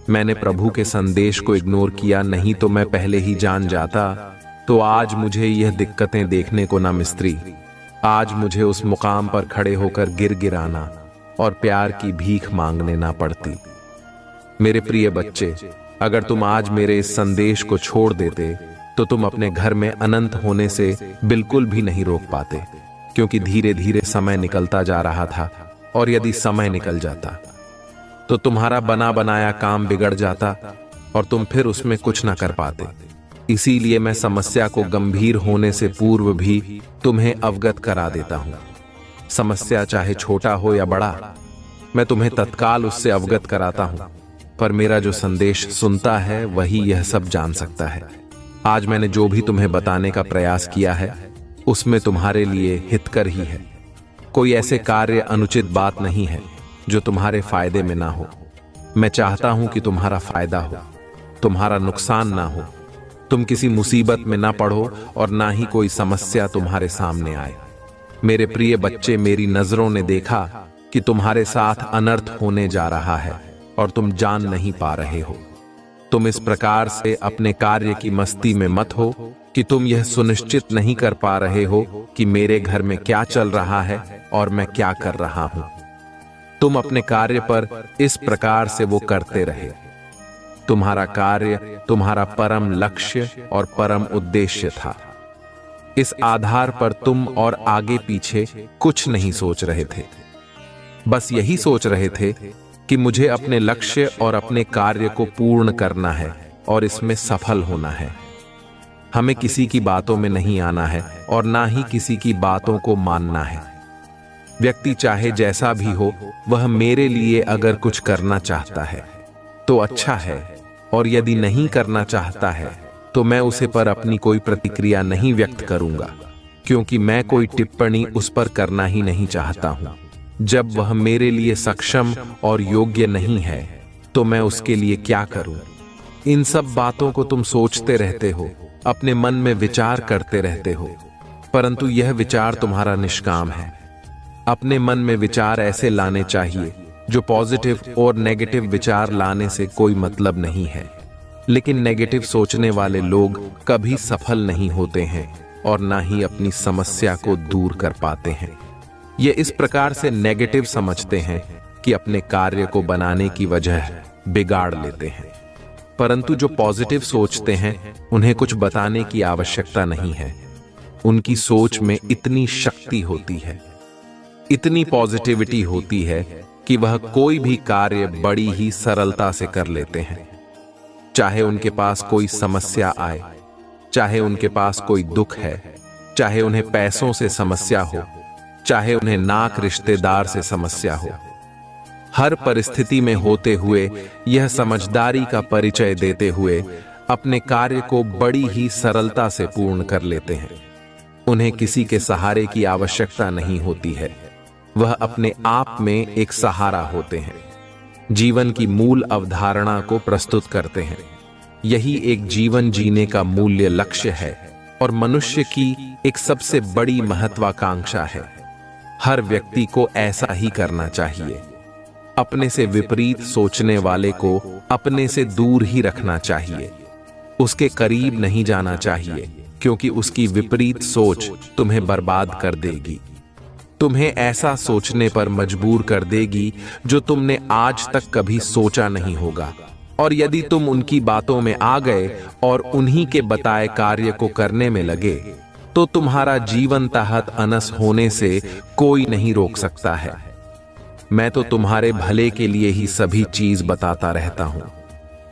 मैंने प्रभु के संदेश को इग्नोर किया, नहीं तो मैं पहले ही जान जाता तो आज मुझे यह दिक्कतें देखने को ना मिस्त्री। आज मुझे उस मुकाम पर खड़े होकर गिराना और प्यार की भीख मांगने ना पड़ती। मेरे प्रिय बच्चे, अगर तुम आज मेरे इस संदेश को छोड़ देते तो तुम अपने घर में अनंत होने से बिल्कुल भी नहीं रोक पाते, क्योंकि धीरे धीरे समय निकलता जा रहा था, और यदि समय निकल जाता तो तुम्हारा बना बनाया काम बिगड़ जाता और तुम फिर उसमें कुछ ना कर पाते। इसीलिए मैं समस्या को गंभीर होने से पूर्व भी तुम्हें अवगत करा देता हूं। समस्या चाहे छोटा हो या बड़ा, मैं तुम्हें तत्काल उससे अवगत कराता हूं, पर मेरा जो संदेश सुनता है वही यह सब जान सकता है। आज मैंने जो भी तुम्हें बताने का प्रयास किया है उसमें तुम्हारे लिए हितकर ही है। कोई ऐसे कार्य अनुचित बात नहीं है जो तुम्हारे फायदे में ना हो। मैं चाहता हूं कि तुम्हारा फायदा हो, तुम्हारा नुकसान ना हो, तुम किसी मुसीबत में ना पड़ो और ना ही कोई समस्या तुम्हारे सामने आए। मेरे प्रिय बच्चे, मेरी नजरों ने देखा कि तुम्हारे साथ अनर्थ होने जा रहा है और तुम जान नहीं पा रहे हो। तुम इस प्रकार से अपने कार्य की मस्ती में मत हो कि तुम यह सुनिश्चित नहीं कर पा रहे हो कि मेरे घर में क्या चल रहा है और मैं क्या कर रहा हूं। तुम अपने कार्य पर इस प्रकार से वो करते रहे। तुम्हारा कार्य तुम्हारा परम लक्ष्य और परम उद्देश्य था। इस आधार पर तुम और आगे पीछे कुछ नहीं सोच रहे थे, बस यही सोच रहे थे कि मुझे अपने लक्ष्य और अपने कार्य को पूर्ण करना है और इसमें सफल होना है। हमें किसी की बातों में नहीं आना है और ना ही किसी की बातों को मानना है। व्यक्ति चाहे जैसा भी हो, वह मेरे लिए अगर कुछ करना चाहता है तो अच्छा है, और यदि नहीं करना चाहता है तो मैं उसे पर अपनी कोई प्रतिक्रिया नहीं व्यक्त करूंगा, क्योंकि मैं कोई टिप्पणी उस पर करना ही नहीं चाहता हूं। जब वह मेरे लिए सक्षम और योग्य नहीं है तो मैं उसके लिए क्या करूं? इन सब बातों को तुम सोचते रहते हो, अपने मन में विचार करते रहते हो, परंतु यह विचार तुम्हारा निष्काम है। अपने मन में विचार ऐसे लाने चाहिए जो पॉजिटिव और नेगेटिव विचार लाने से कोई मतलब नहीं है। लेकिन नेगेटिव सोचने वाले लोग कभी सफल नहीं होते हैं और ना ही अपनी समस्या को दूर कर पाते हैं। ये इस प्रकार से नेगेटिव समझते हैं कि अपने कार्य को बनाने की वजह बिगाड़ लेते हैं, परंतु जो पॉजिटिव सोचते हैं उन्हें कुछ बताने की आवश्यकता नहीं है। उनकी सोच में इतनी शक्ति होती है, इतनी पॉजिटिविटी होती है कि वह कोई भी कार्य बड़ी ही सरलता से कर लेते हैं। चाहे उनके पास कोई समस्या आए, चाहे उनके पास कोई दुख है, चाहे उन्हें पैसों से समस्या हो, चाहे उन्हें नाक रिश्तेदार से समस्या हो। हर परिस्थिति में होते हुए यह समझदारी का परिचय देते हुए अपने कार्य को बड़ी ही सरलता से पूर्ण कर लेते हैं। उन्हें किसी के सहारे की आवश्यकता नहीं होती है, वह अपने आप में एक सहारा होते हैं। जीवन की मूल अवधारणा को प्रस्तुत करते हैं। यही एक जीवन जीने का मूल्य लक्ष्य है और मनुष्य की एक सबसे बड़ी महत्वाकांक्षा है। हर व्यक्ति को ऐसा ही करना चाहिए। अपने से विपरीत सोचने वाले को अपने से दूर ही रखना चाहिए। उसके करीब नहीं जाना चाहिए, क्योंकि उसकी विपरीत सोच तुम्हें बर्बाद कर देगी। तुम्हें ऐसा सोचने पर मजबूर कर देगी जो तुमने आज तक कभी सोचा नहीं होगा। और यदि तुम उनकी बातों में आ गए और उन्हीं के बताए कार्य को करने में लगे, तो तुम्हारा जीवन तहत अनस होने से कोई नहीं रोक सकता है। मैं तो तुम्हारे भले के लिए ही सभी चीज बताता रहता हूं,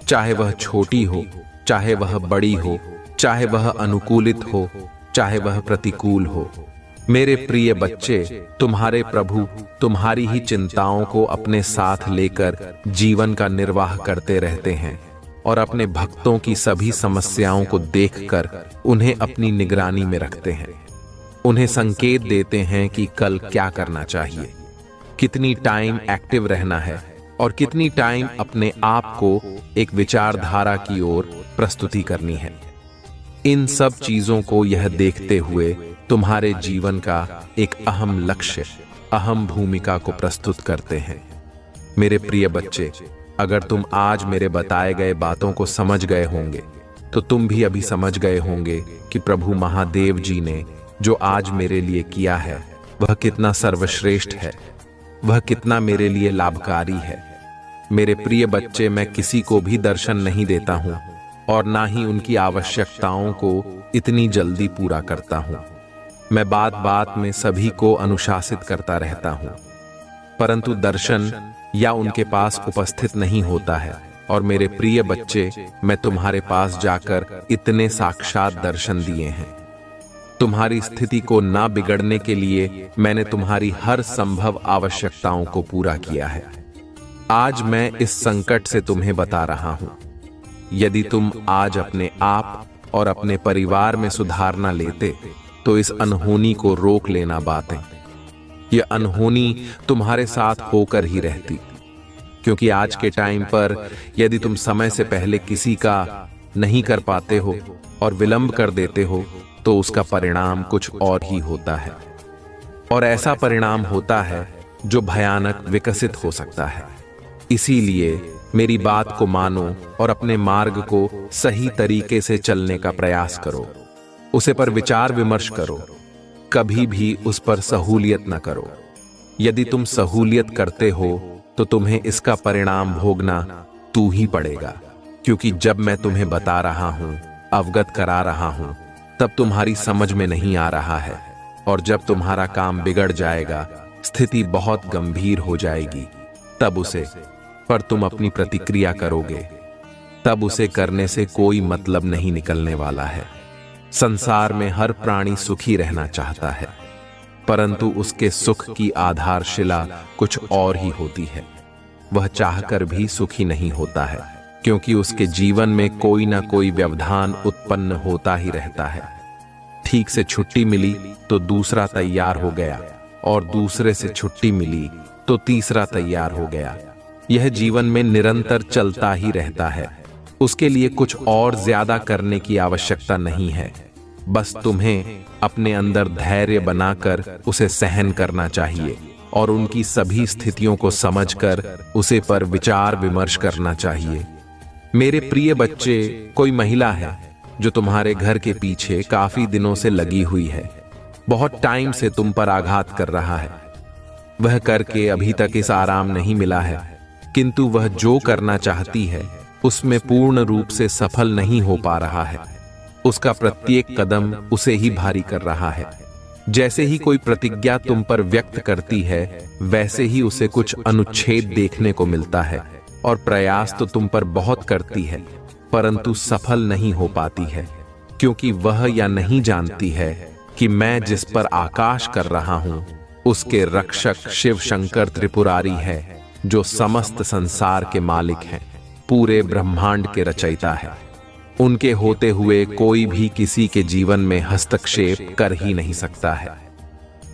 चाहे वह छोटी हो, चाहे वह बड़ी हो, चाहे वह अनुकूलित हो, चाहे वह प्रतिकूल हो। मेरे प्रिय बच्चे, तुम्हारे प्रभु तुम्हारी ही चिंताओं को अपने साथ लेकर जीवन का निर्वाह करते रहते हैं और अपने भक्तों की सभी समस्याओं को देखकर उन्हें अपनी निगरानी में रखते हैं। उन्हें संकेत देते हैं कि कल क्या करना चाहिए, कितनी टाइम एक्टिव रहना है और कितनी टाइम अपने आप को एक विचारधारा की ओर प्रस्तुति करनी है। इन सब चीजों को यह देखते हुए तुम्हारे जीवन का एक अहम लक्ष्य, अहम भूमिका को प्रस्तुत करते हैं। मेरे प्रिय बच्चे, अगर तुम आज मेरे बताए गए बातों को समझ गए होंगे, तो तुम भी अभी समझ गए होंगे कि प्रभु महादेव जी ने जो आज मेरे लिए किया है वह कितना सर्वश्रेष्ठ है, वह कितना मेरे लिए लाभकारी है। मेरे प्रिय बच्चे, मैं किसी को भी दर्शन नहीं देता हूं और ना ही उनकी आवश्यकताओं को इतनी जल्दी पूरा करता हूं। मैं बात बात में सभी को अनुशासित करता रहता हूं, परंतु दर्शन या उनके पास उपस्थित नहीं होता है। और मेरे प्रिय बच्चे, मैं तुम्हारे पास जाकर इतने साक्षात दर्शन दिए हैं। तुम्हारी स्थिति को ना बिगड़ने के लिए मैंने तुम्हारी हर संभव आवश्यकताओं को पूरा किया है। आज मैं इस संकट से तुम्हें बता रहा हूं। यदि तुम आज अपने आप और अपने परिवार में सुधार ना लेते, तो इस अनहोनी को रोक लेना बातें। यह अनहोनी तुम्हारे साथ होकर ही रहती, क्योंकि आज के टाइम पर यदि तुम समय से पहले किसी का नहीं कर पाते हो और विलंब कर देते हो, तो उसका परिणाम कुछ और ही होता है। और ऐसा परिणाम होता है जो भयानक विकसित हो सकता है। इसीलिए मेरी बात को मानो और अपने मार्ग को सही तरीके से चलने का प्रयास करो। उसे पर विचार विमर्श करो, कभी भी उस पर सहूलियत न करो। यदि तुम सहूलियत करते हो तो तुम्हें इसका परिणाम भोगना तू ही पड़ेगा, क्योंकि जब मैं तुम्हें बता रहा हूं, अवगत करा रहा हूं, तब तुम्हारी समझ में नहीं आ रहा है। और जब तुम्हारा काम बिगड़ जाएगा, स्थिति बहुत गंभीर हो जाएगी, तब उसे पर तुम अपनी प्रतिक्रिया करोगे, तब उसे करने से कोई मतलब नहीं निकलने वाला है। संसार में हर प्राणी सुखी रहना चाहता है, परंतु उसके सुख की आधारशिला कुछ और ही होती है। वह चाहकर भी सुखी नहीं होता है, क्योंकि उसके जीवन में कोई ना कोई व्यवधान उत्पन्न होता ही रहता है। ठीक से छुट्टी मिली तो दूसरा तैयार हो गया, और दूसरे से छुट्टी मिली तो तीसरा तैयार हो गया। यह जीवन में निरंतर चलता ही रहता है। उसके लिए कुछ और ज्यादा करने की आवश्यकता नहीं है। बस तुम्हें अपने अंदर धैर्य बनाकर उसे सहन करना चाहिए और उनकी सभी स्थितियों को समझकर उसे पर विचार विमर्श करना चाहिए। मेरे प्रिय बच्चे, कोई महिला है जो तुम्हारे घर के पीछे काफी दिनों से लगी हुई है, बहुत टाइम से तुम पर आघात कर रहा है। वह करके अभी तक इस आराम नहीं मिला है, किंतु वह जो करना चाहती है उसमें पूर्ण रूप से सफल नहीं हो पा रहा है। उसका प्रत्येक कदम उसे ही भारी कर रहा है। जैसे ही कोई प्रतिज्ञा तुम पर व्यक्त करती है, वैसे ही उसे कुछ अनुच्छेद देखने को मिलता है। और प्रयास तो तुम पर बहुत करती है, परंतु सफल नहीं हो पाती है, क्योंकि वह या नहीं जानती है कि मैं जिस पर आकाश कर रहा हूं उसके रक्षक शिव शंकर त्रिपुरारी है, जो समस्त संसार के मालिक हैं, पूरे ब्रह्मांड के रचयिता है। उनके होते हुए कोई भी किसी के जीवन में हस्तक्षेप कर ही नहीं सकता है।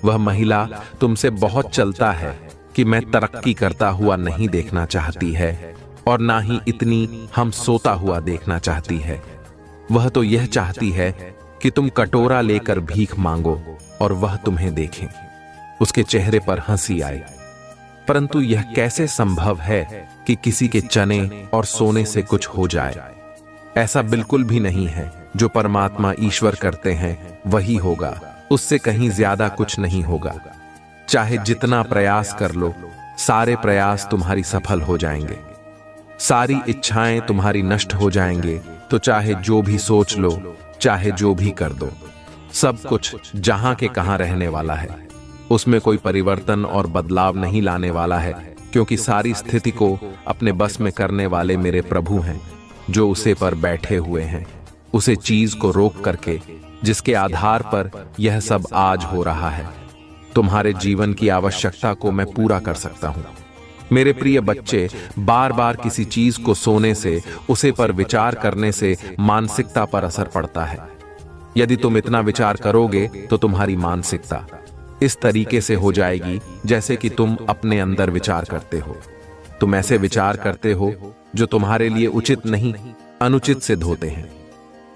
वह महिला तुमसे बहुत चलता है कि मैं तरक्की करता हुआ नहीं देखना चाहती है, और ना ही इतनी हम सोता हुआ देखना चाहती है। वह तो यह चाहती है कि तुम कटोरा लेकर भीख मांगो और वह तुम्हें देखें, उसके चेहरे पर हंसी आए। परंतु यह कैसे संभव है कि किसी के चने और सोने से कुछ हो जाए? ऐसा बिल्कुल भी नहीं है। जो परमात्मा ईश्वर करते हैं वही होगा, उससे कहीं ज्यादा कुछ नहीं होगा। चाहे जितना प्रयास कर लो, सारे प्रयास तुम्हारी सफल हो जाएंगे, सारी इच्छाएं तुम्हारी नष्ट हो जाएंगे। तो चाहे जो भी सोच लो, चाहे जो भी कर दो, सब कुछ जहां के कहां रहने वाला है। उसमें कोई परिवर्तन और बदलाव नहीं लाने वाला है, क्योंकि सारी स्थिति को अपने बस में करने वाले मेरे प्रभु हैं, जो उसे पर बैठे हुए हैं, उसे चीज को रोक करके, जिसके आधार पर यह सब आज हो रहा है। तुम्हारे जीवन की आवश्यकता को मैं पूरा कर सकता हूं। मेरे प्रिय बच्चे, बार बार किसी चीज को सोने से, उसे पर विचार करने से मानसिकता पर असर पड़ता है। यदि तुम इतना विचार करोगे तो तुम्हारी मानसिकता इस तरीके से हो जाएगी जैसे कि तुम अपने अंदर विचार करते हो। तुम ऐसे विचार करते हो जो तुम्हारे लिए उचित नहीं, अनुचित सिद्ध होते हैं।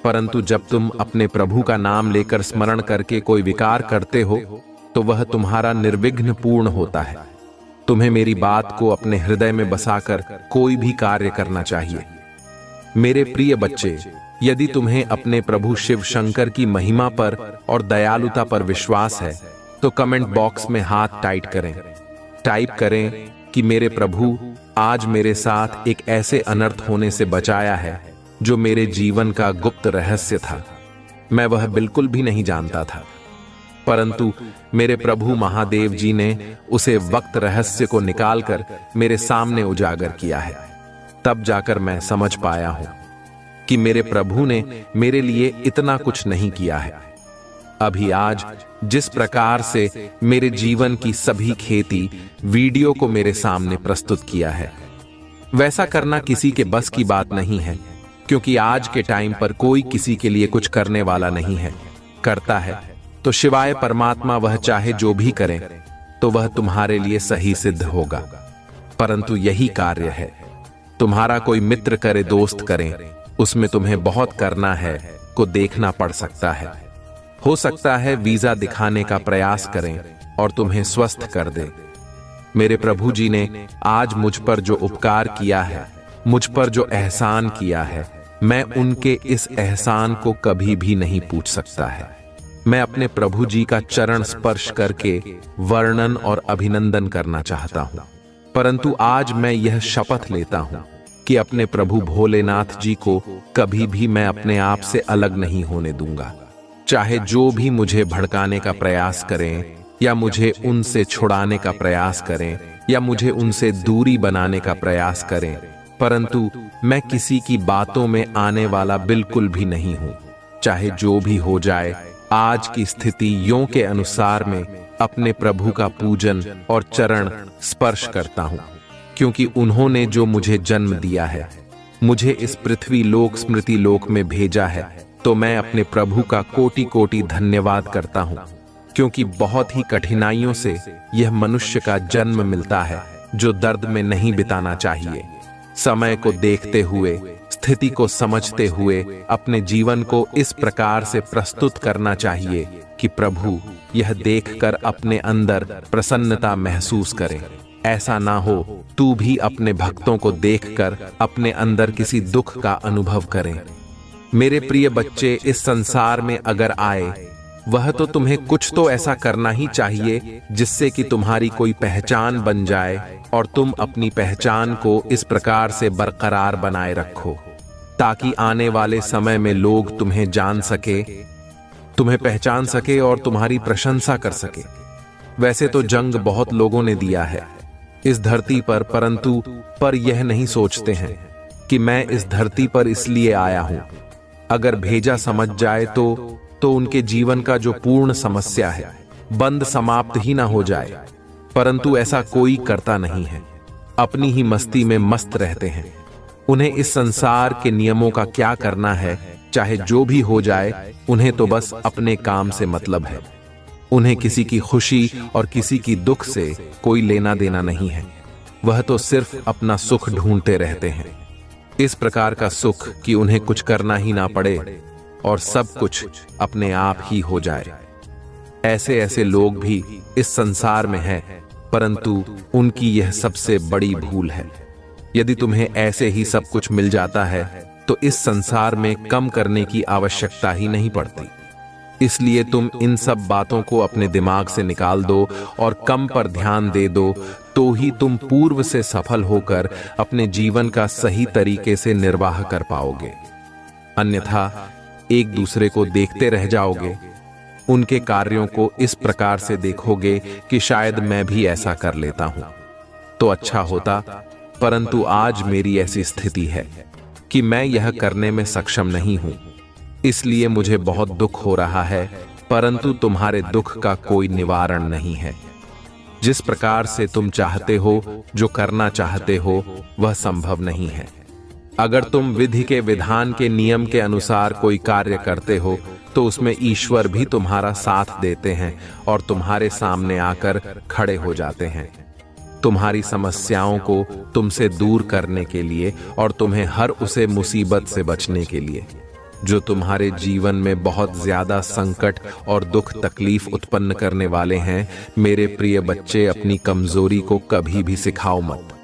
परंतु जब तुम अपने प्रभु का नाम लेकर स्मरण करके कोई विकार करते हो तो वह तुम्हारा निर्विघ्न पूर्ण होता है। तुम्हें मेरी बात को अपने हृदय में बसाकर कोई भी कार्य करना चाहिए। मेरे प्रिय बच्चे, यदि तुम्हें अपने प्रभु शिव शंकर की महिमा पर और दयालुता पर विश्वास है तो कमेंट बॉक्स में हाथ टाइप करें कि मेरे प्रभु आज मेरे साथ एक ऐसे अनर्थ होने से बचाया है जो मेरे जीवन का गुप्त रहस्य था। मैं वह बिल्कुल भी नहीं जानता था, परंतु मेरे प्रभु महादेव जी ने उसे वक्त रहस्य को निकालकर मेरे सामने उजागर किया है। तब जाकर मैं समझ पाया हूं कि मेरे प्रभु ने मेरे लिए इतना कुछ नहीं किया है। अभी आज जिस प्रकार से मेरे जीवन की सभी खेती वीडियो को मेरे सामने प्रस्तुत किया है, वैसा करना किसी के बस की बात नहीं है, क्योंकि आज के टाइम पर कोई किसी के लिए कुछ करने वाला नहीं है। करता है तो शिवाय परमात्मा, वह चाहे जो भी करें तो वह तुम्हारे लिए सही सिद्ध होगा। परंतु यही कार्य है, तुम्हारा कोई मित्र करे, दोस्त करे, उसमें तुम्हें बहुत करना है को देखना पड़ सकता है। हो सकता है वीजा दिखाने का प्रयास करें और तुम्हें स्वस्थ कर दे। मेरे प्रभु जी ने आज मुझ पर जो उपकार किया है, मुझ पर जो एहसान किया है, मैं उनके इस एहसान को कभी भी नहीं पूछ सकता है। मैं अपने प्रभु जी का चरण स्पर्श करके वर्णन और अभिनंदन करना चाहता हूं, परंतु आज मैं यह शपथ लेता हूं कि अपने प्रभु भोलेनाथ जी को कभी भी मैं अपने आप से अलग नहीं होने दूंगा। चाहे जो भी मुझे भड़काने का प्रयास करें, या मुझे उनसे छुड़ाने का प्रयास करें, या मुझे उनसे दूरी बनाने का प्रयास करें, परंतु मैं किसी की बातों में आने वाला बिल्कुल भी नहीं हूं। चाहे जो भी हो जाए, आज की स्थिति यों के अनुसार में अपने प्रभु का पूजन और चरण स्पर्श करता हूं, क्योंकि उन्होंने जो मुझे जन्म दिया है, मुझे इस पृथ्वी लोक स्मृति लोक में भेजा है, तो मैं अपने प्रभु का कोटि कोटि धन्यवाद करता हूं, क्योंकि बहुत ही कठिनाइयों से यह मनुष्य का जन्म मिलता है जो दर्द में नहीं बिताना चाहिए। समय को देखते हुए, स्थिति को समझते हुए अपने जीवन को इस प्रकार से प्रस्तुत करना चाहिए कि प्रभु यह देखकर अपने अंदर प्रसन्नता महसूस करे। ऐसा ना हो तू भी अपने भक्तों को देखकर अपने अंदर किसी दुख का अनुभव करे। मेरे प्रिय बच्चे, इस संसार में अगर आए, वह तो तुम्हें कुछ तो ऐसा करना ही चाहिए जिससे कि तुम्हारी कोई पहचान बन जाए और तुम अपनी पहचान को इस प्रकार से बरकरार बनाए रखो ताकि आने वाले समय में लोग तुम्हें जान सके, तुम्हें पहचान सके और तुम्हारी प्रशंसा कर सके। वैसे तो जंग बहुत लोगों ने दिया है इस धरती पर, परंतु पर यह नहीं सोचते हैं कि मैं इस धरती पर इसलिए आया हूं। अगर भेजा समझ जाए तो उनके जीवन का जो पूर्ण समस्या है बंद समाप्त ही ना हो जाए। परंतु ऐसा कोई करता नहीं है, अपनी ही मस्ती में मस्त रहते हैं। उन्हें इस संसार के नियमों का क्या करना है, चाहे जो भी हो जाए, उन्हें तो बस अपने काम से मतलब है। उन्हें किसी की खुशी और किसी की दुख से कोई लेना देना नहीं है। वह तो सिर्फ अपना सुख ढूंढते रहते हैं, इस प्रकार का सुख कि उन्हें कुछ करना ही ना पड़े और सब कुछ अपने आप ही हो जाए। ऐसे ऐसे लोग भी इस संसार में हैं, परंतु उनकी यह सबसे बड़ी भूल है। यदि तुम्हें ऐसे ही सब कुछ मिल जाता है तो इस संसार में कम करने की आवश्यकता ही नहीं पड़ती। इसलिए तुम इन सब बातों को अपने दिमाग से निकाल दो और कम पर ध्यान दे दो, तो ही तुम पूर्व से सफल होकर अपने जीवन का सही तरीके से निर्वाह कर पाओगे। अन्यथा एक दूसरे को देखते रह जाओगे, उनके कार्यों को इस प्रकार से देखोगे कि शायद मैं भी ऐसा कर लेता हूं तो अच्छा होता, परंतु आज मेरी ऐसी स्थिति है कि मैं यह करने में सक्षम नहीं हूं, इसलिए मुझे बहुत दुख हो रहा है, परंतु तुम्हारे दुख का कोई निवारण नहीं है। जिस प्रकार से तुम चाहते हो, जो करना चाहते हो, वह संभव नहीं है। अगर तुम विधि के विधान के नियम के अनुसार कोई कार्य करते हो तो उसमें ईश्वर भी तुम्हारा साथ देते हैं और तुम्हारे सामने आकर खड़े हो जाते हैं, तुम्हारी समस्याओं को तुमसे दूर करने के लिए और तुम्हें हर उसे मुसीबत से बचने के लिए जो तुम्हारे जीवन में बहुत ज्यादा संकट और दुख तकलीफ उत्पन्न करने वाले हैं। मेरे प्रिय बच्चे, अपनी कमजोरी को कभी भी सिखाओ मत।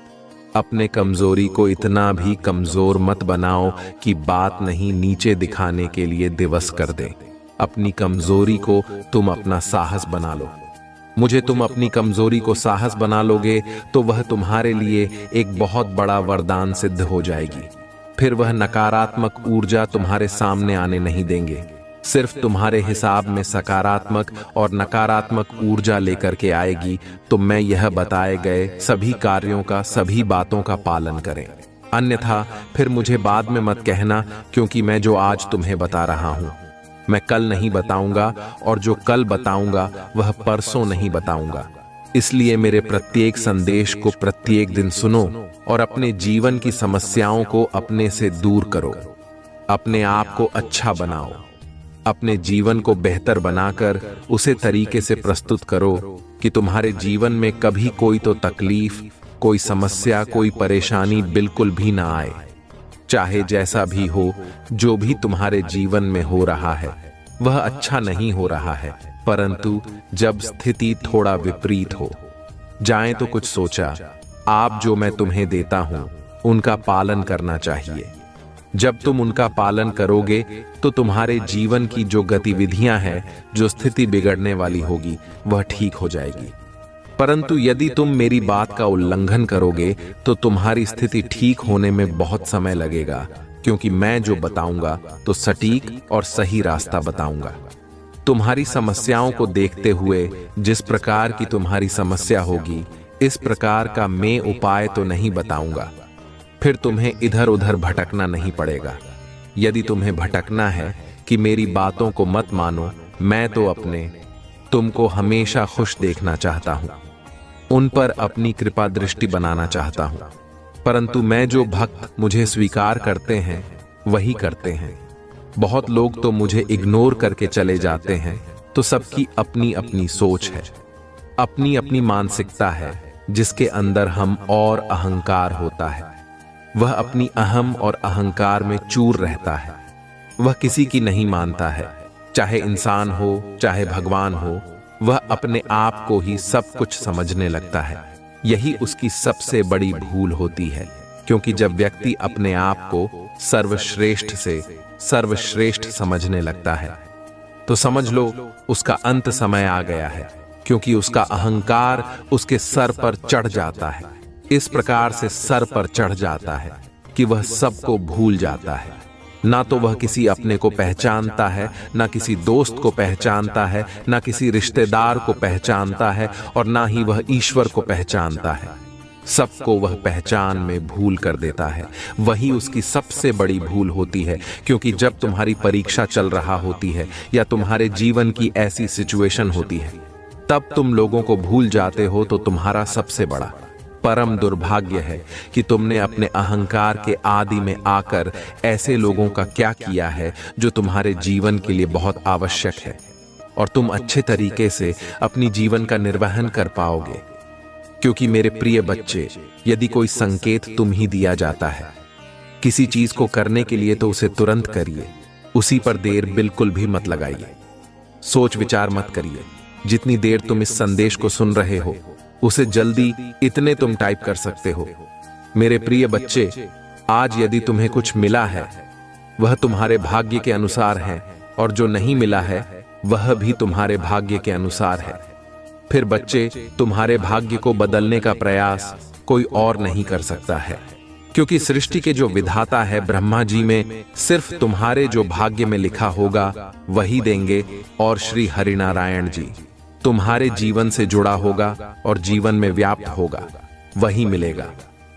अपने कमजोरी को इतना भी कमजोर मत बनाओ कि बात नहीं नीचे दिखाने के लिए दिवस कर दे। अपनी कमजोरी को तुम अपना साहस बना लो। मुझे तुम अपनी कमजोरी को साहस बना लोगे तो वह तुम्हारे लिए एक बहुत बड़ा वरदान सिद्ध हो जाएगी। फिर वह नकारात्मक ऊर्जा तुम्हारे सामने आने नहीं देंगे। सिर्फ तुम्हारे हिसाब में सकारात्मक और नकारात्मक ऊर्जा लेकर के आएगी। तो मैं यह बताए गए सभी कार्यों का, सभी बातों का पालन करें। अन्यथा फिर मुझे बाद में मत कहना, क्योंकि मैं जो आज तुम्हें बता रहा हूं मैं कल नहीं बताऊंगा, और जो कल बताऊंगा वह परसों नहीं बताऊंगा। इसलिए मेरे प्रत्येक संदेश को प्रत्येक दिन सुनो और अपने जीवन की समस्याओं को अपने से दूर करो। अपने आप को अच्छा बनाओ, अपने जीवन को बेहतर बनाकर उसे तरीके से प्रस्तुत करो कि तुम्हारे जीवन में कभी कोई तो तकलीफ, कोई समस्या, कोई परेशानी बिल्कुल भी ना आए। चाहे जैसा भी हो, जो भी तुम्हारे जीवन में हो रहा है वह अच्छा नहीं हो रहा है, परंतु जब स्थिति थोड़ा विपरीत हो जाए तो कुछ सोचा, आप जो मैं तुम्हें देता हूं उनका पालन करना चाहिए। जब तुम उनका पालन करोगे तो तुम्हारे जीवन की जो गतिविधियां हैं, जो स्थिति बिगड़ने वाली होगी, वह ठीक हो जाएगी। परंतु यदि तुम मेरी बात का उल्लंघन करोगे तो तुम्हारी स्थिति ठीक होने में बहुत समय लगेगा, क्योंकि मैं जो बताऊंगा तो सटीक और सही रास्ता बताऊंगा। तुम्हारी समस्याओं को देखते हुए जिस प्रकार की तुम्हारी समस्या होगी, इस प्रकार का मैं उपाय तो नहीं बताऊंगा। फिर तुम्हें इधर उधर भटकना नहीं पड़ेगा। यदि तुम्हें भटकना है कि मेरी बातों को मत मानो, मैं तो अपने तुमको हमेशा खुश देखना चाहता हूं, उन पर अपनी कृपा दृष्टि बनाना चाहता हूं। परंतु मैं जो भक्त मुझे स्वीकार करते हैं वही करते हैं। बहुत लोग तो मुझे इग्नोर करके चले जाते हैं। तो सबकी अपनी अपनी सोच है, अपनी अपनी मानसिकता है, जिसके अंदर हम और अहंकार होता है। वह अपनी अहम और अहंकार में चूर रहता है। वह किसी की नहीं मानता है, चाहे इंसान हो चाहे भगवान हो। वह अपने आप को ही सब कुछ समझने लगता है। यही उसकी सबसे बड़ी भूल होती है, क्योंकि जब व्यक्ति अपने आप को सर्वश्रेष्ठ से सर्वश्रेष्ठ समझने लगता है तो समझ लो उसका अंत समय आ गया है, क्योंकि उसका अहंकार उसके सर पर चढ़ जाता है। इस प्रकार से सर पर चढ़ जाता है कि वह सबको भूल जाता है। ना तो वह किसी अपने को पहचानता है, ना किसी दोस्त को पहचानता है, ना किसी रिश्तेदार को पहचानता है, और ना ही वह ईश्वर को पहचानता है। सबको वह पहचान में भूल कर देता है। वही उसकी सबसे बड़ी भूल होती है, क्योंकि जब तुम्हारी परीक्षा चल रहा होती है या तुम्हारे जीवन की ऐसी सिचुएशन होती है तब तुम लोगों को भूल जाते हो तो तुम्हारा सबसे बड़ा परम दुर्भाग्य है कि तुमने अपने अहंकार के आदि में आकर ऐसे लोगों का क्या किया है जो तुम्हारे जीवन के लिए बहुत आवश्यक है और तुम अच्छे तरीके से अपनी जीवन का निर्वहन कर पाओगे। क्योंकि मेरे प्रिय बच्चे, यदि कोई संकेत तुम ही दिया जाता है किसी चीज को करने के लिए तो उसे तुरंत करिए, उसी पर देर बिल्कुल भी मत लगाइए। सोच विचार मत करिए। जितनी देर तुम इस संदेश को सुन रहे हो उसे जल्दी इतने तुम टाइप कर सकते हो। मेरे प्रिय बच्चे, आज यदि तुम्हें कुछ मिला है वह तुम्हारे भाग्य के अनुसार है और जो नहीं मिला है वह भी तुम्हारे भाग्य के अनुसार है। फिर बच्चे, तुम्हारे भाग्य को बदलने का प्रयास कोई और नहीं कर सकता है, क्योंकि सृष्टि के जो विधाता है ब्रह्मा जी में सिर्फ तुम्हारे जो भाग्य में लिखा होगा वही देंगे और श्री हरिनारायण जी तुम्हारे जीवन से जुड़ा होगा और जीवन में व्याप्त होगा वही मिलेगा।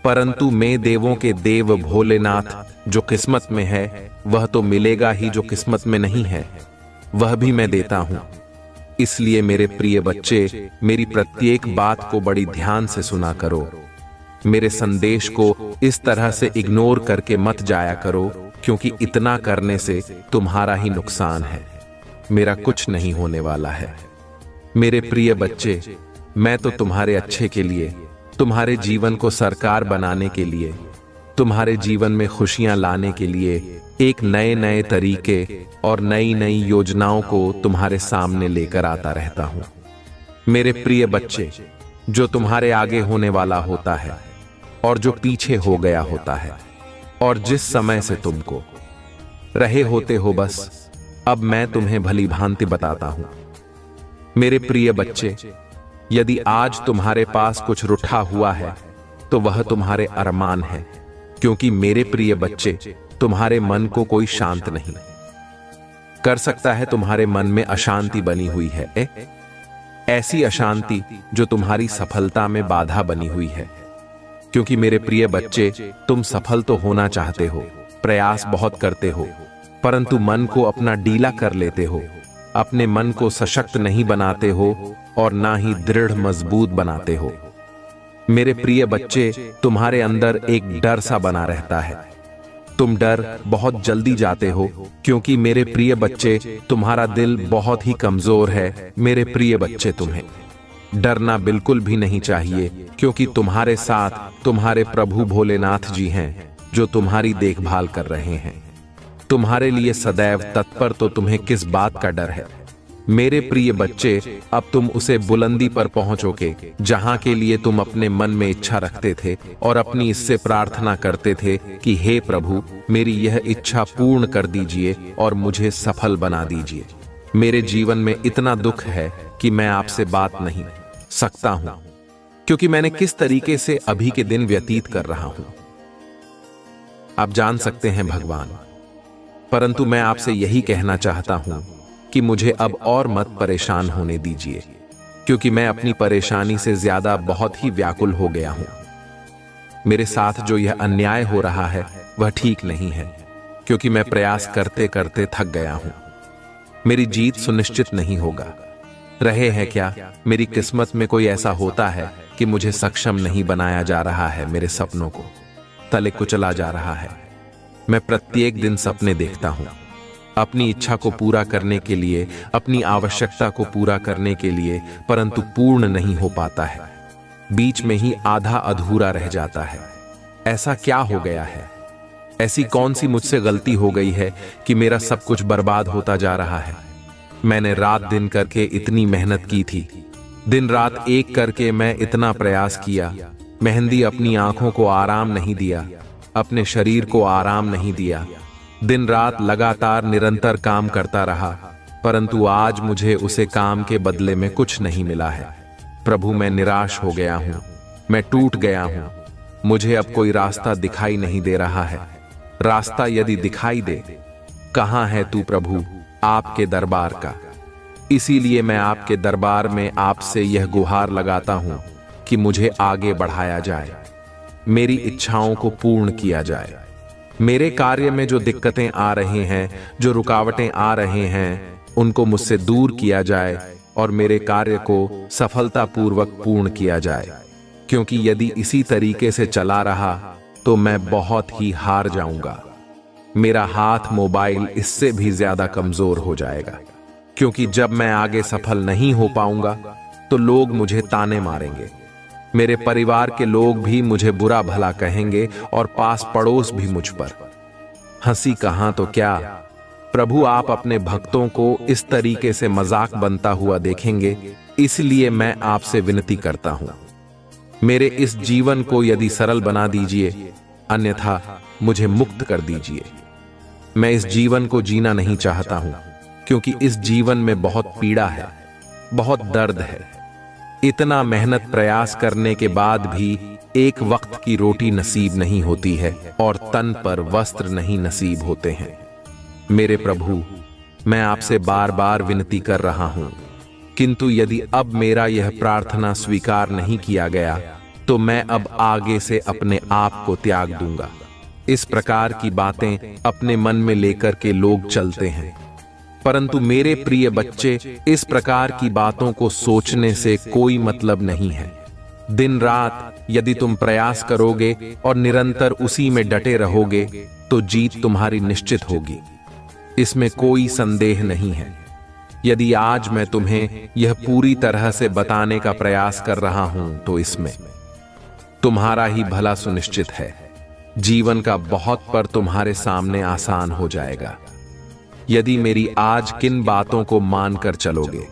परंतु मैं देवों के देव भोलेनाथ जो किस्मत में है वह तो मिलेगा ही, जो किस्मत में नहीं है वह भी मैं देता हूं। इसलिए मेरे प्रिय बच्चे, मेरी प्रत्येक बात को बड़ी ध्यान से सुना करो। मेरे संदेश को इस तरह से इग्नोर करके मत जाया करो, क्योंकि इतना करने से तुम्हारा ही नुकसान है, मेरा कुछ नहीं होने वाला है। मेरे प्रिय बच्चे, मैं तो तुम्हारे अच्छे के लिए, तुम्हारे जीवन को सरकार बनाने के लिए, तुम्हारे जीवन में खुशियां लाने के लिए एक नए नए तरीके और नई नई योजनाओं को तुम्हारे सामने लेकर आता रहता हूं। मेरे प्रिय बच्चे, जो तुम्हारे आगे होने वाला होता है और जो पीछे हो गया होता है और जिस समय से तुमको रहे होते हो, बस अब मैं तुम्हें भली भांति बताता हूं। मेरे प्रिय बच्चे, यदि आज तुम्हारे पास कुछ रुठा हुआ है तो वह तुम्हारे अरमान है, क्योंकि मेरे प्रिय बच्चे, तुम्हारे मन को कोई शांत नहीं कर सकता है। तुम्हारे मन में अशांति बनी हुई है, ऐसी अशांति जो तुम्हारी सफलता में बाधा बनी हुई है। क्योंकि मेरे प्रिय बच्चे, तुम सफल तो होना चाहते हो, प्रयास बहुत करते हो, परंतु मन को अपना डीला कर लेते हो, अपने मन को सशक्त नहीं बनाते हो और ना ही दृढ़ मजबूत बनाते हो। मेरे प्रिय बच्चे, तुम्हारे अंदर एक डर सा बना रहता है। तुम डर बहुत जल्दी जाते हो, क्योंकि मेरे प्रिय बच्चे, तुम्हारा दिल बहुत ही कमजोर है। मेरे प्रिय बच्चे, तुम्हें डरना बिल्कुल भी नहीं चाहिए, क्योंकि तुम्हारे साथ तुम्हारे प्रभु भोलेनाथ जी हैं जो तुम्हारी देखभाल कर रहे हैं, तुम्हारे लिए सदैव तत्पर। तो तुम्हें किस बात का डर है? मेरे प्रिय बच्चे, अब तुम उसे बुलंदी पर पहुंचोगे जहां के लिए तुम अपने मन में इच्छा रखते थे और अपनी इससे प्रार्थना करते थे कि हे प्रभु, मेरी यह इच्छा पूर्ण कर दीजिए और मुझे सफल बना दीजिए। मेरे जीवन में इतना दुख है कि मैं आपसे बात नहीं सकता हूं, क्योंकि मैंने किस तरीके से अभी के दिन व्यतीत कर रहा हूं आप जान सकते हैं भगवान। परंतु मैं आपसे यही कहना चाहता हूं कि मुझे अब और मत परेशान होने दीजिए, क्योंकि मैं अपनी परेशानी से ज्यादा बहुत ही व्याकुल हो गया हूं। मेरे साथ जो यह अन्याय हो रहा है वह ठीक नहीं है, क्योंकि मैं प्रयास करते करते थक गया हूं। मेरी जीत सुनिश्चित नहीं होगा। रहे हैं क्या, मेरी किस्मत में कोई ऐसा होता है कि मुझे सक्षम नहीं बनाया जा रहा है, मेरे सपनों को तले कुचला जा रहा है। मैं प्रत्येक दिन सपने देखता हूं, अपनी इच्छा को पूरा करने के लिए, अपनी आवश्यकता को पूरा करने के लिए, परंतु पूर्ण नहीं हो पाता है, बीच में ही आधा अधूरा रह जाता है। ऐसा क्या हो गया है? ऐसी कौन सी मुझसे गलती हो गई है कि मेरा सब कुछ बर्बाद होता जा रहा है? मैंने रात दिन करके इतनी मेहनत की थी, दिन रात एक करके मैं इतना प्रयास किया, मेहंदी अपनी आंखों को आराम नहीं दिया, अपने शरीर को आराम नहीं दिया, दिन रात लगातार निरंतर काम करता रहा, परंतु आज मुझे उसे काम के बदले में कुछ नहीं मिला है। प्रभु, मैं निराश हो गया हूं, मैं टूट गया हूं, मुझे अब कोई रास्ता दिखाई नहीं दे रहा है। रास्ता यदि दिखाई दे, कहां है तू प्रभु, आपके दरबार का। इसीलिए मैं आपके दरबार में आपसे यह गुहार लगाता हूं कि मुझे आगे बढ़ाया जाए, मेरी इच्छाओं को पूर्ण किया जाए। मेरे कार्य में जो दिक्कतें आ रही हैं, जो रुकावटें आ रही हैं, उनको मुझसे दूर किया जाए और मेरे कार्य को सफलतापूर्वक पूर्ण किया जाए, क्योंकि यदि इसी तरीके से चला रहा तो मैं बहुत ही हार जाऊंगा। मेरा हाथ मोबाइल इससे भी ज्यादा कमजोर हो जाएगा, क्योंकि जब मैं आगे सफल नहीं हो पाऊंगा तो लोग मुझे ताने मारेंगे। मेरे परिवार के लोग भी मुझे बुरा भला कहेंगे और पास पड़ोस भी मुझ पर। हंसी कहां तो क्या, प्रभु आप अपने भक्तों को इस तरीके से मजाक बनता हुआ देखेंगे, इसलिए मैं आपसे विनती करता हूं, मेरे इस जीवन को यदि सरल बना दीजिए, अन्यथा मुझे मुक्त कर दीजिए। मैं इस जीवन को जीना नहीं चाहता हूं, क्योंकि इस जीवन में बहुत पीड़ा है, बहुत दर्द है। इतना मेहनत प्रयास करने के बाद भी एक वक्त की रोटी नसीब नहीं होती है और तन पर वस्त्र नहीं नसीब होते हैं। मेरे प्रभु, मैं आपसे बार बार विनती कर रहा हूं, किंतु यदि अब मेरा यह प्रार्थना स्वीकार नहीं किया गया तो मैं अब आगे से अपने आप को त्याग दूंगा। इस प्रकार की बातें अपने मन में लेकर के लोग चलते हैं, परंतु मेरे प्रिय बच्चे, इस प्रकार की बातों को सोचने से कोई मतलब नहीं है। दिन रात यदि तुम प्रयास करोगे और निरंतर उसी में डटे रहोगे तो जीत तुम्हारी निश्चित होगी, इसमें कोई संदेह नहीं है। यदि आज मैं तुम्हें यह पूरी तरह से बताने का प्रयास कर रहा हूं तो इसमें तुम्हारा ही भला सुनिश्चित है। जीवन का बहुत पर तुम्हारे सामने आसान हो जाएगा यदि मेरी आज किन बातों को मानकर चलोगे।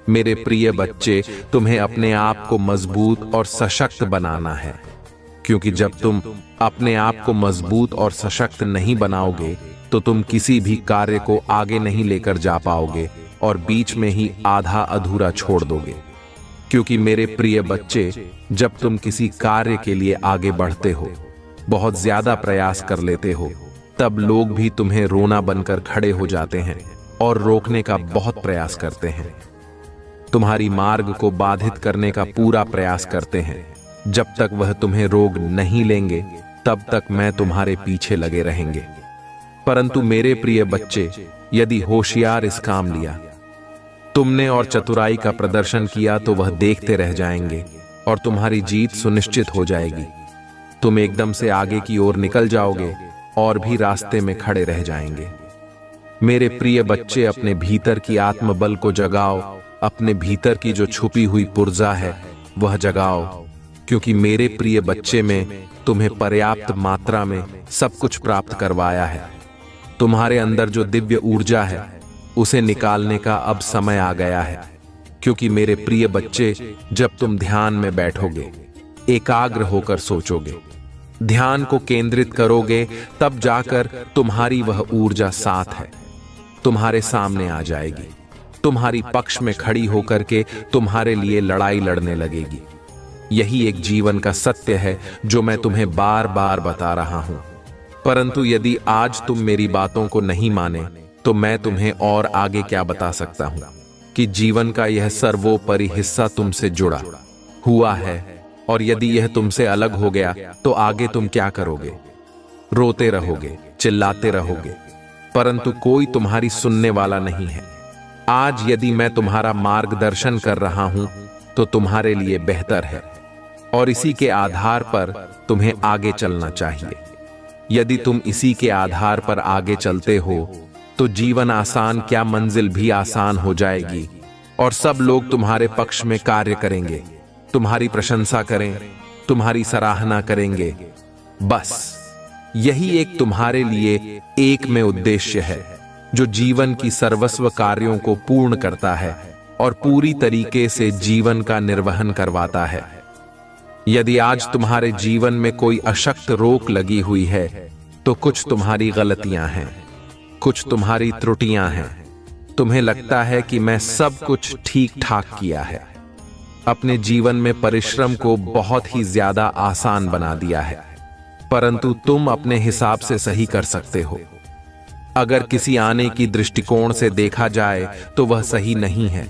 मेरे प्रिय बच्चे, तुम्हें अपने आप को मजबूत और सशक्त बनाना है, क्योंकि जब तुम अपने आप को मजबूत और सशक्त नहीं बनाओगे तो तुम किसी भी कार्य को आगे नहीं लेकर जा पाओगे और बीच में ही आधा अधूरा छोड़ दोगे। क्योंकि मेरे प्रिय बच्चे, जब तुम किसी कार्य के लिए आगे बढ़ते हो, बहुत ज्यादा प्रयास कर लेते हो, तब लोग भी तुम्हें रोना बनकर खड़े हो जाते हैं और रोकने का बहुत प्रयास करते हैं। तुम्हारी मार्ग को बाधित करने का पूरा प्रयास करते हैं। जब तक वह तुम्हें रोक नहीं लेंगे तब तक मैं तुम्हारे पीछे लगे रहेंगे। परंतु मेरे प्रिय बच्चे, यदि होशियार इस काम लिया तुमने और चतुराई का प्रदर्शन किया तो वह देखते रह जाएंगे और तुम्हारी जीत सुनिश्चित हो जाएगी। तुम एकदम से आगे की ओर निकल जाओगे और भी रास्ते में खड़े रह जाएंगे। मेरे प्रिय बच्चे, अपने भीतर की आत्मबल को जगाओ, अपने भीतर की जो छुपी हुई पुर्जा है वह जगाओ, क्योंकि मेरे प्रिय बच्चे में तुम्हें पर्याप्त मात्रा में सब कुछ प्राप्त करवाया है। तुम्हारे अंदर जो दिव्य ऊर्जा है उसे निकालने का अब समय आ गया है, क्योंकि मेरे प्रिय बच्चे, जब तुम ध्यान में बैठोगे, एकाग्र होकर सोचोगे, ध्यान को केंद्रित करोगे, तब जाकर तुम्हारी वह ऊर्जा साथ है तुम्हारे सामने आ जाएगी, तुम्हारी पक्ष में खड़ी होकर के तुम्हारे लिए लड़ाई लड़ने लगेगी। यही एक जीवन का सत्य है जो मैं तुम्हें बार बार बता रहा हूं। परंतु यदि आज तुम मेरी बातों को नहीं माने तो मैं तुम्हें और आगे क्या बता सकता हूं कि जीवन का यह सर्वोपरि हिस्सा तुमसे जुड़ा हुआ है, और यदि यह तुमसे अलग हो गया तो आगे तुम क्या करोगे? रोते रहोगे, चिल्लाते रहोगे, परंतु कोई तुम्हारी सुनने वाला नहीं है। आज यदि मैं तुम्हारा मार्गदर्शन कर रहा हूं तो तुम्हारे लिए बेहतर है और इसी के आधार पर तुम्हें आगे चलना चाहिए। यदि तुम इसी के आधार पर आगे चलते हो तो जीवन आसान क्या, मंजिल भी आसान हो जाएगी और सब लोग तुम्हारे पक्ष में कार्य करेंगे, तुम्हारी प्रशंसा करें, तुम्हारी सराहना करेंगे। बस यही एक तुम्हारे लिए एक में उद्देश्य है जो जीवन की सर्वस्व कार्यों को पूर्ण करता है और पूरी तरीके से जीवन का निर्वहन करवाता है। यदि आज तुम्हारे जीवन में कोई अशक्त रोक लगी हुई है तो कुछ तुम्हारी गलतियां हैं, कुछ तुम्हारी त्रुटियां हैं। तुम्हें लगता है कि मैं सब कुछ ठीक ठाक किया है, अपने जीवन में परिश्रम को बहुत ही ज्यादा आसान बना दिया है, परंतु तुम अपने हिसाब से सही कर सकते हो। अगर किसी आने की दृष्टिकोण से देखा जाए तो वह सही नहीं है।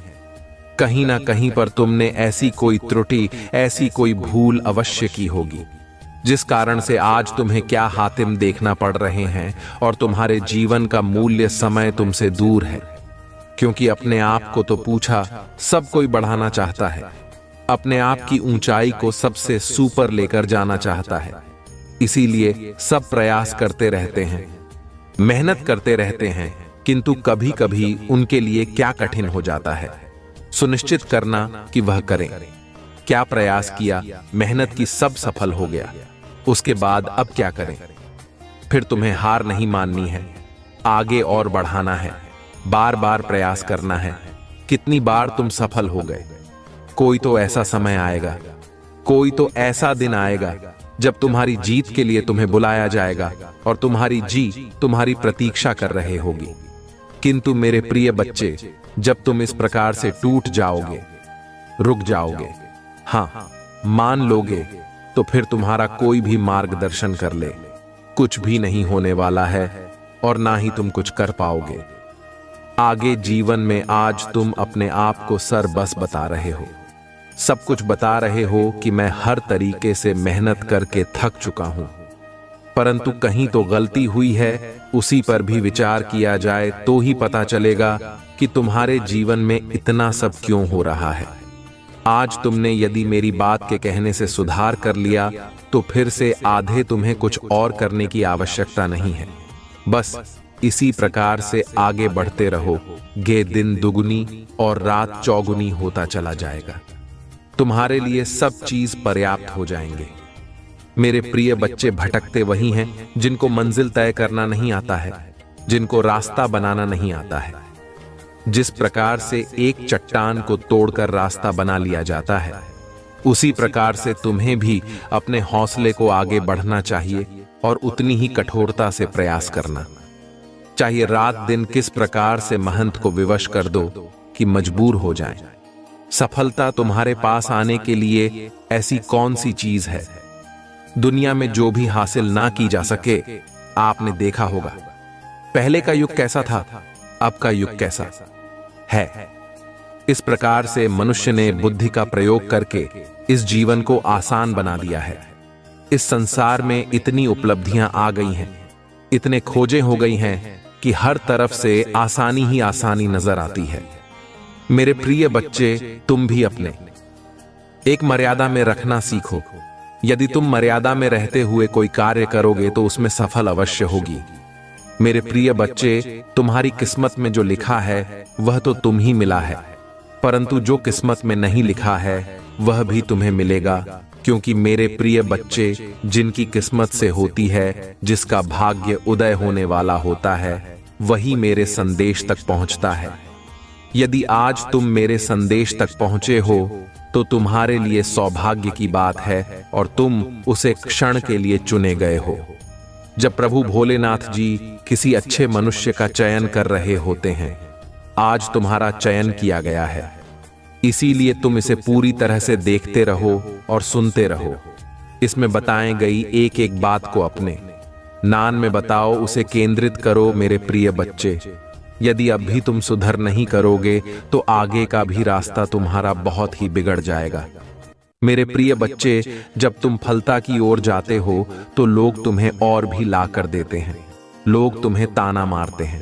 कहीं ना कहीं पर तुमने ऐसी कोई त्रुटि, ऐसी कोई भूल अवश्य की होगी, जिस कारण से आज तुम्हें क्या हातिम देखना पड़ रहे हैं और तुम्हारे जीवन का मूल्य समय तुमसे दूर है, क्योंकि अपने आप को तो पूछा सब कोई बढ़ाना चाहता है, अपने आप की ऊंचाई को सबसे सुपर लेकर जाना चाहता है। इसीलिए सब प्रयास करते रहते हैं, मेहनत करते रहते हैं, किंतु कभी कभी उनके लिए क्या कठिन हो जाता है सुनिश्चित करना कि वह करें। क्या प्रयास किया, मेहनत की, सब सफल हो गया, उसके बाद अब क्या करें? फिर तुम्हें हार नहीं माननी है, आगे और बढ़ाना है, बार बार प्रयास करना है। कितनी बार तुम सफल हो गए, कोई तो ऐसा समय आएगा, कोई तो ऐसा दिन आएगा जब तुम्हारी जीत के लिए तुम्हें बुलाया जाएगा और तुम्हारी तुम्हारी प्रतीक्षा कर रहे होगी। किंतु मेरे प्रिय बच्चे, जब तुम इस प्रकार से टूट जाओगे, रुक जाओगे, हाँ मान लोगे, तो फिर तुम्हारा कोई भी मार्गदर्शन कर ले, कुछ भी नहीं होने वाला है और ना ही तुम कुछ कर पाओगे आगे जीवन में। आज तुम अपने आप को सर बस बता रहे हो, सब कुछ बता रहे हो कि मैं हर तरीके से मेहनत करके थक चुका हूं, परंतु कहीं तो गलती हुई है, उसी पर भी विचार किया जाए तो ही पता चलेगा कि तुम्हारे जीवन में इतना सब क्यों हो रहा है। आज तुमने यदि मेरी बात के कहने से सुधार कर लिया तो फिर से आधे तुम्हें कुछ और करने की आवश्यकता नहीं है। बस इसी प्रकार से आगे बढ़ते रहो, गे दिन दुगुनी और रात चौगुनी होता चला जाएगा, तुम्हारे लिए सब चीज पर्याप्त हो जाएंगे। मेरे प्रिय बच्चे, भटकते वही हैं जिनको मंजिल तय करना नहीं आता है, जिनको रास्ता बनाना नहीं आता है। जिस प्रकार से एक चट्टान को तोड़कर रास्ता बना लिया जाता है, उसी प्रकार से तुम्हें भी अपने हौसले को आगे बढ़ना चाहिए और उतनी ही कठोरता से प्रयास करना चाहिए। रात दिन किस प्रकार से महंत को विवश कर दो कि मजबूर हो जाएं। सफलता तुम्हारे पास आने के लिए ऐसी कौन सी चीज है दुनिया में जो भी हासिल ना की जा सके? आपने देखा होगा पहले का युग कैसा था, अब का युग कैसा है। इस प्रकार से मनुष्य ने बुद्धि का प्रयोग करके इस जीवन को आसान बना दिया है। इस संसार में इतनी उपलब्धियां आ गई हैं, इतने खोजें हो गई हैं कि हर तरफ से आसानी ही आसानी नजर आती है। मेरे प्रिय बच्चे, तुम भी अपने एक मर्यादा में रखना सीखो। यदि तुम मर्यादा में रहते हुए कोई कार्य करोगे तो उसमें सफल अवश्य होगी। मेरे प्रिय बच्चे, तुम्हारी किस्मत में जो लिखा है वह तो तुम ही मिला है, परंतु जो किस्मत में नहीं लिखा है वह भी तुम्हें मिलेगा, क्योंकि मेरे प्रिय बच्चे, जिनकी किस्मत से होती है, जिसका भाग्य उदय होने वाला होता है, वही मेरे संदेश तक पहुंचता है। यदि आज तुम मेरे संदेश तक पहुंचे हो तो तुम्हारे लिए सौभाग्य की बात है और तुम उसे क्षण के लिए चुने गए हो। जब प्रभु भोलेनाथ जी किसी अच्छे मनुष्य का चयन कर रहे होते हैं, आज तुम्हारा चयन किया गया है, इसीलिए तुम इसे पूरी तरह से देखते रहो और सुनते रहो। इसमें बताई गई एक एक बात को अपने नान में बताओ, उसे केंद्रित करो। मेरे प्रिय बच्चे, यदि अब भी तुम सुधर नहीं करोगे तो आगे का भी रास्ता तुम्हारा बहुत ही बिगड़ जाएगा। मेरे प्रिय बच्चे, जब तुम फलता की ओर जाते हो तो लोग तुम्हें और भी ला कर देते हैं, लोग तुम्हें ताना मारते हैं।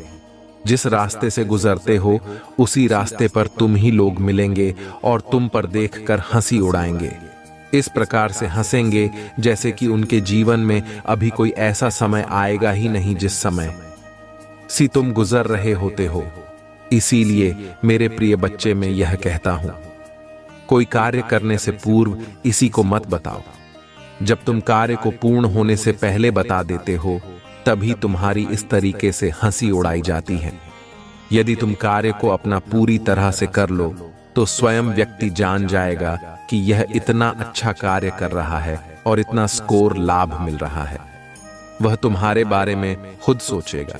जिस रास्ते से गुजरते हो उसी रास्ते पर तुम ही लोग मिलेंगे और तुम पर देखकर हंसी उड़ाएंगे। इस प्रकार से हंसेंगे जैसे कि उनके जीवन में अभी कोई ऐसा समय आएगा ही नहीं जिस समय से तुम गुजर रहे होते हो। इसीलिए मेरे प्रिय बच्चे, मैं यह कहता हूं, कोई कार्य करने से पूर्व इसी को मत बताओ। जब तुम कार्य को पूर्ण होने से पहले बता देते हो तभी तुम्हारी इस तरीके से हंसी उड़ाई जाती है। यदि तुम कार्य को अपना पूरी तरह से कर लो तो स्वयं व्यक्ति जान जाएगा कि यह इतना अच्छा कार्य कर रहा है और इतना स्कोर लाभ मिल रहा है। वह तुम्हारे बारे में खुद सोचेगा,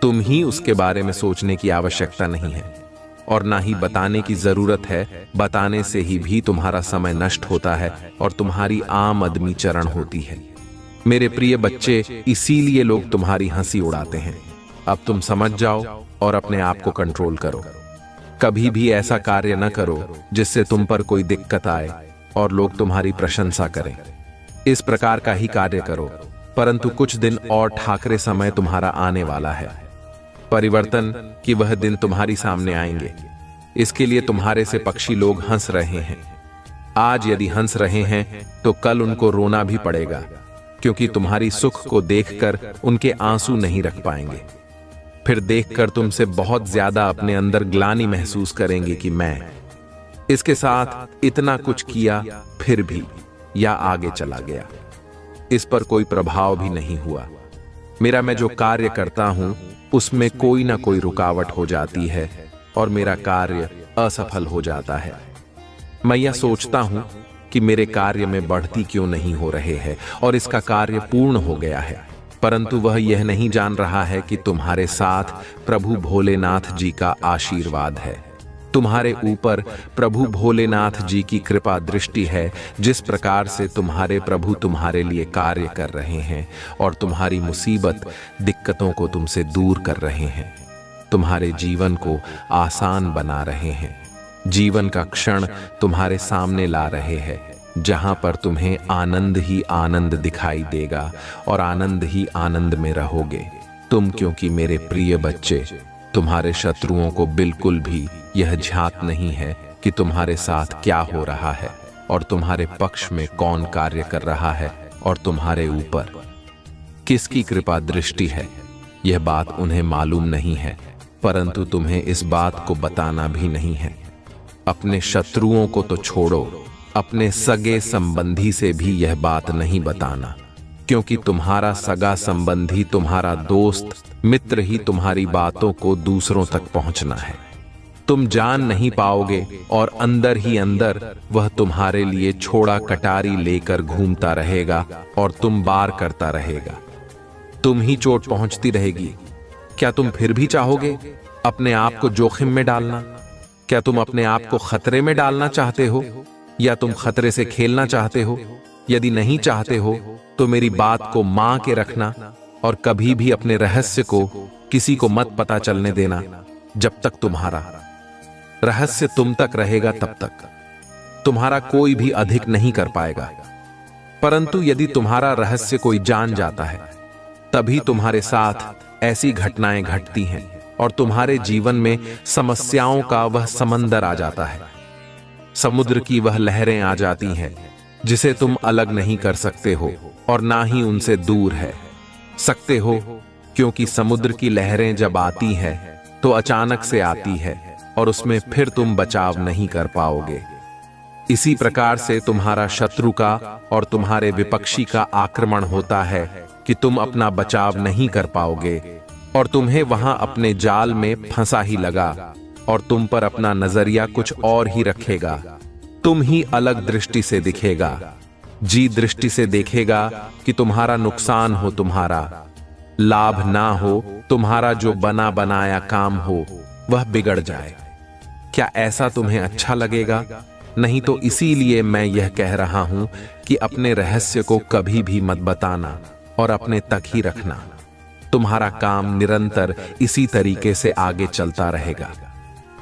तुम ही उसके बारे में सोचने की आवश्यकता नहीं है और ना ही बताने की जरूरत है। बताने से ही भी तुम्हारा समय नष्ट होता है और तुम्हारी आम आदमी चरण होती है। मेरे प्रिय बच्चे, इसीलिए लोग तुम्हारी हंसी उड़ाते हैं। अब तुम समझ जाओ और अपने आप को कंट्रोल करो। कभी भी ऐसा कार्य न करो जिससे तुम पर कोई दिक्कत आए और लोग तुम्हारी प्रशंसा करें। इस प्रकार का ही कार्य करो, परंतु कुछ दिन और ठाकरे समय तुम्हारा आने वाला है। परिवर्तन की वह दिन तुम्हारी सामने आएंगे। इसके लिए तुम्हारे से पक्षी लोग हंस रहे हैं। आज यदि हंस रहे हैं तो कल उनको रोना भी पड़ेगा, क्योंकि तुम्हारी सुख को देखकर उनके आंसू नहीं रख पाएंगे। फिर देखकर तुमसे बहुत ज्यादा अपने अंदर ग्लानि महसूस करेंगे कि मैं इसके साथ इतना कुछ किया फिर भी या आगे चला गया, इस पर कोई प्रभाव भी नहीं हुआ। मेरा मैं जो कार्य करता हूं उसमें कोई ना कोई रुकावट हो जाती है और मेरा कार्य असफल हो जाता है। मैं यह सोचता हूं कि मेरे कार्य में बढ़ती क्यों नहीं हो रहे हैं और इसका कार्य पूर्ण हो गया है, परंतु वह यह नहीं जान रहा है कि तुम्हारे साथ प्रभु भोलेनाथ जी का आशीर्वाद है। तुम्हारे ऊपर प्रभु भोलेनाथ जी की कृपा दृष्टि है। जिस प्रकार से तुम्हारे प्रभु तुम्हारे लिए कार्य कर रहे हैं और तुम्हारी मुसीबत दिक्कतों को तुमसे दूर कर रहे हैं, तुम्हारे जीवन को आसान बना रहे हैं, जीवन का क्षण तुम्हारे सामने ला रहे हैं, जहां पर तुम्हें आनंद ही आनंद दिखाई देगा और आनंद ही आनंद में रहोगे तुम, क्योंकि मेरे प्रिय बच्चे, तुम्हारे शत्रुओं को बिल्कुल भी यह झांक नहीं है कि तुम्हारे साथ क्या हो रहा है और तुम्हारे पक्ष में कौन कार्य कर रहा है और तुम्हारे ऊपर किसकी कृपा दृष्टि है। यह बात उन्हें मालूम नहीं है, परंतु तुम्हें इस बात को बताना भी नहीं है। अपने शत्रुओं को तो छोड़ो, अपने सगे संबंधी से भी यह बात नहीं बताना, क्योंकि तुम्हारा सगा संबंधी, तुम्हारा दोस्त मित्र ही तुम्हारी बातों को दूसरों तक पहुंचना है। तुम जान नहीं पाओगे और अंदर ही अंदर वह तुम्हारे लिए छोड़ा कटारी लेकर घूमता रहेगा और तुम बार करता रहेगा। तुम ही चोट पहुंचती रहेगी। क्या तुम फिर भी चाहोगे अपने आप को जोखिम में डालना? क्या तुम अपने आप को खतरे में डालना चाहते हो या तुम खतरे से खेलना चाहते हो? यदि नहीं चाहते हो तो मेरी बात को मान के रखना और कभी भी अपने रहस्य को किसी को मत पता चलने देना। जब तक तुम्हारा रहस्य तुम तक रहेगा तब तक तुम्हारा कोई भी अधिक नहीं कर पाएगा, परंतु यदि तुम्हारा रहस्य कोई जान जाता है तभी तुम्हारे साथ ऐसी घटनाएं घटती हैं और तुम्हारे जीवन में समस्याओं का वह समंदर आ जाता है, समुद्र की वह लहरें आ जाती हैं जिसे तुम अलग नहीं कर सकते हो और ना ही उनसे दूर है सकते हो, क्योंकि समुद्र की लहरें जब आती हैं तो अचानक से आती है और उसमें फिर तुम बचाव नहीं कर पाओगे। इसी प्रकार से तुम्हारा शत्रु का और तुम्हारे विपक्षी का आक्रमण होता है कि तुम अपना बचाव नहीं कर पाओगे और तुम्हें वहां अपने जाल में फंसा ही लगा और तुम पर अपना नजरिया कुछ और ही रखेगा। तुम ही अलग दृष्टि से दिखेगा, जी दृष्टि से देखेगा कि तुम्हारा नुकसान हो, तुम्हारा लाभ ना हो, तुम्हारा जो बना बनाया काम हो वह बिगड़ जाए। क्या ऐसा तुम्हें अच्छा लगेगा? नहीं तो इसीलिए मैं यह कह रहा हूं कि अपने रहस्य को कभी भी मत बताना और अपने तक ही रखना। तुम्हारा काम निरंतर इसी तरीके से आगे चलता रहेगा।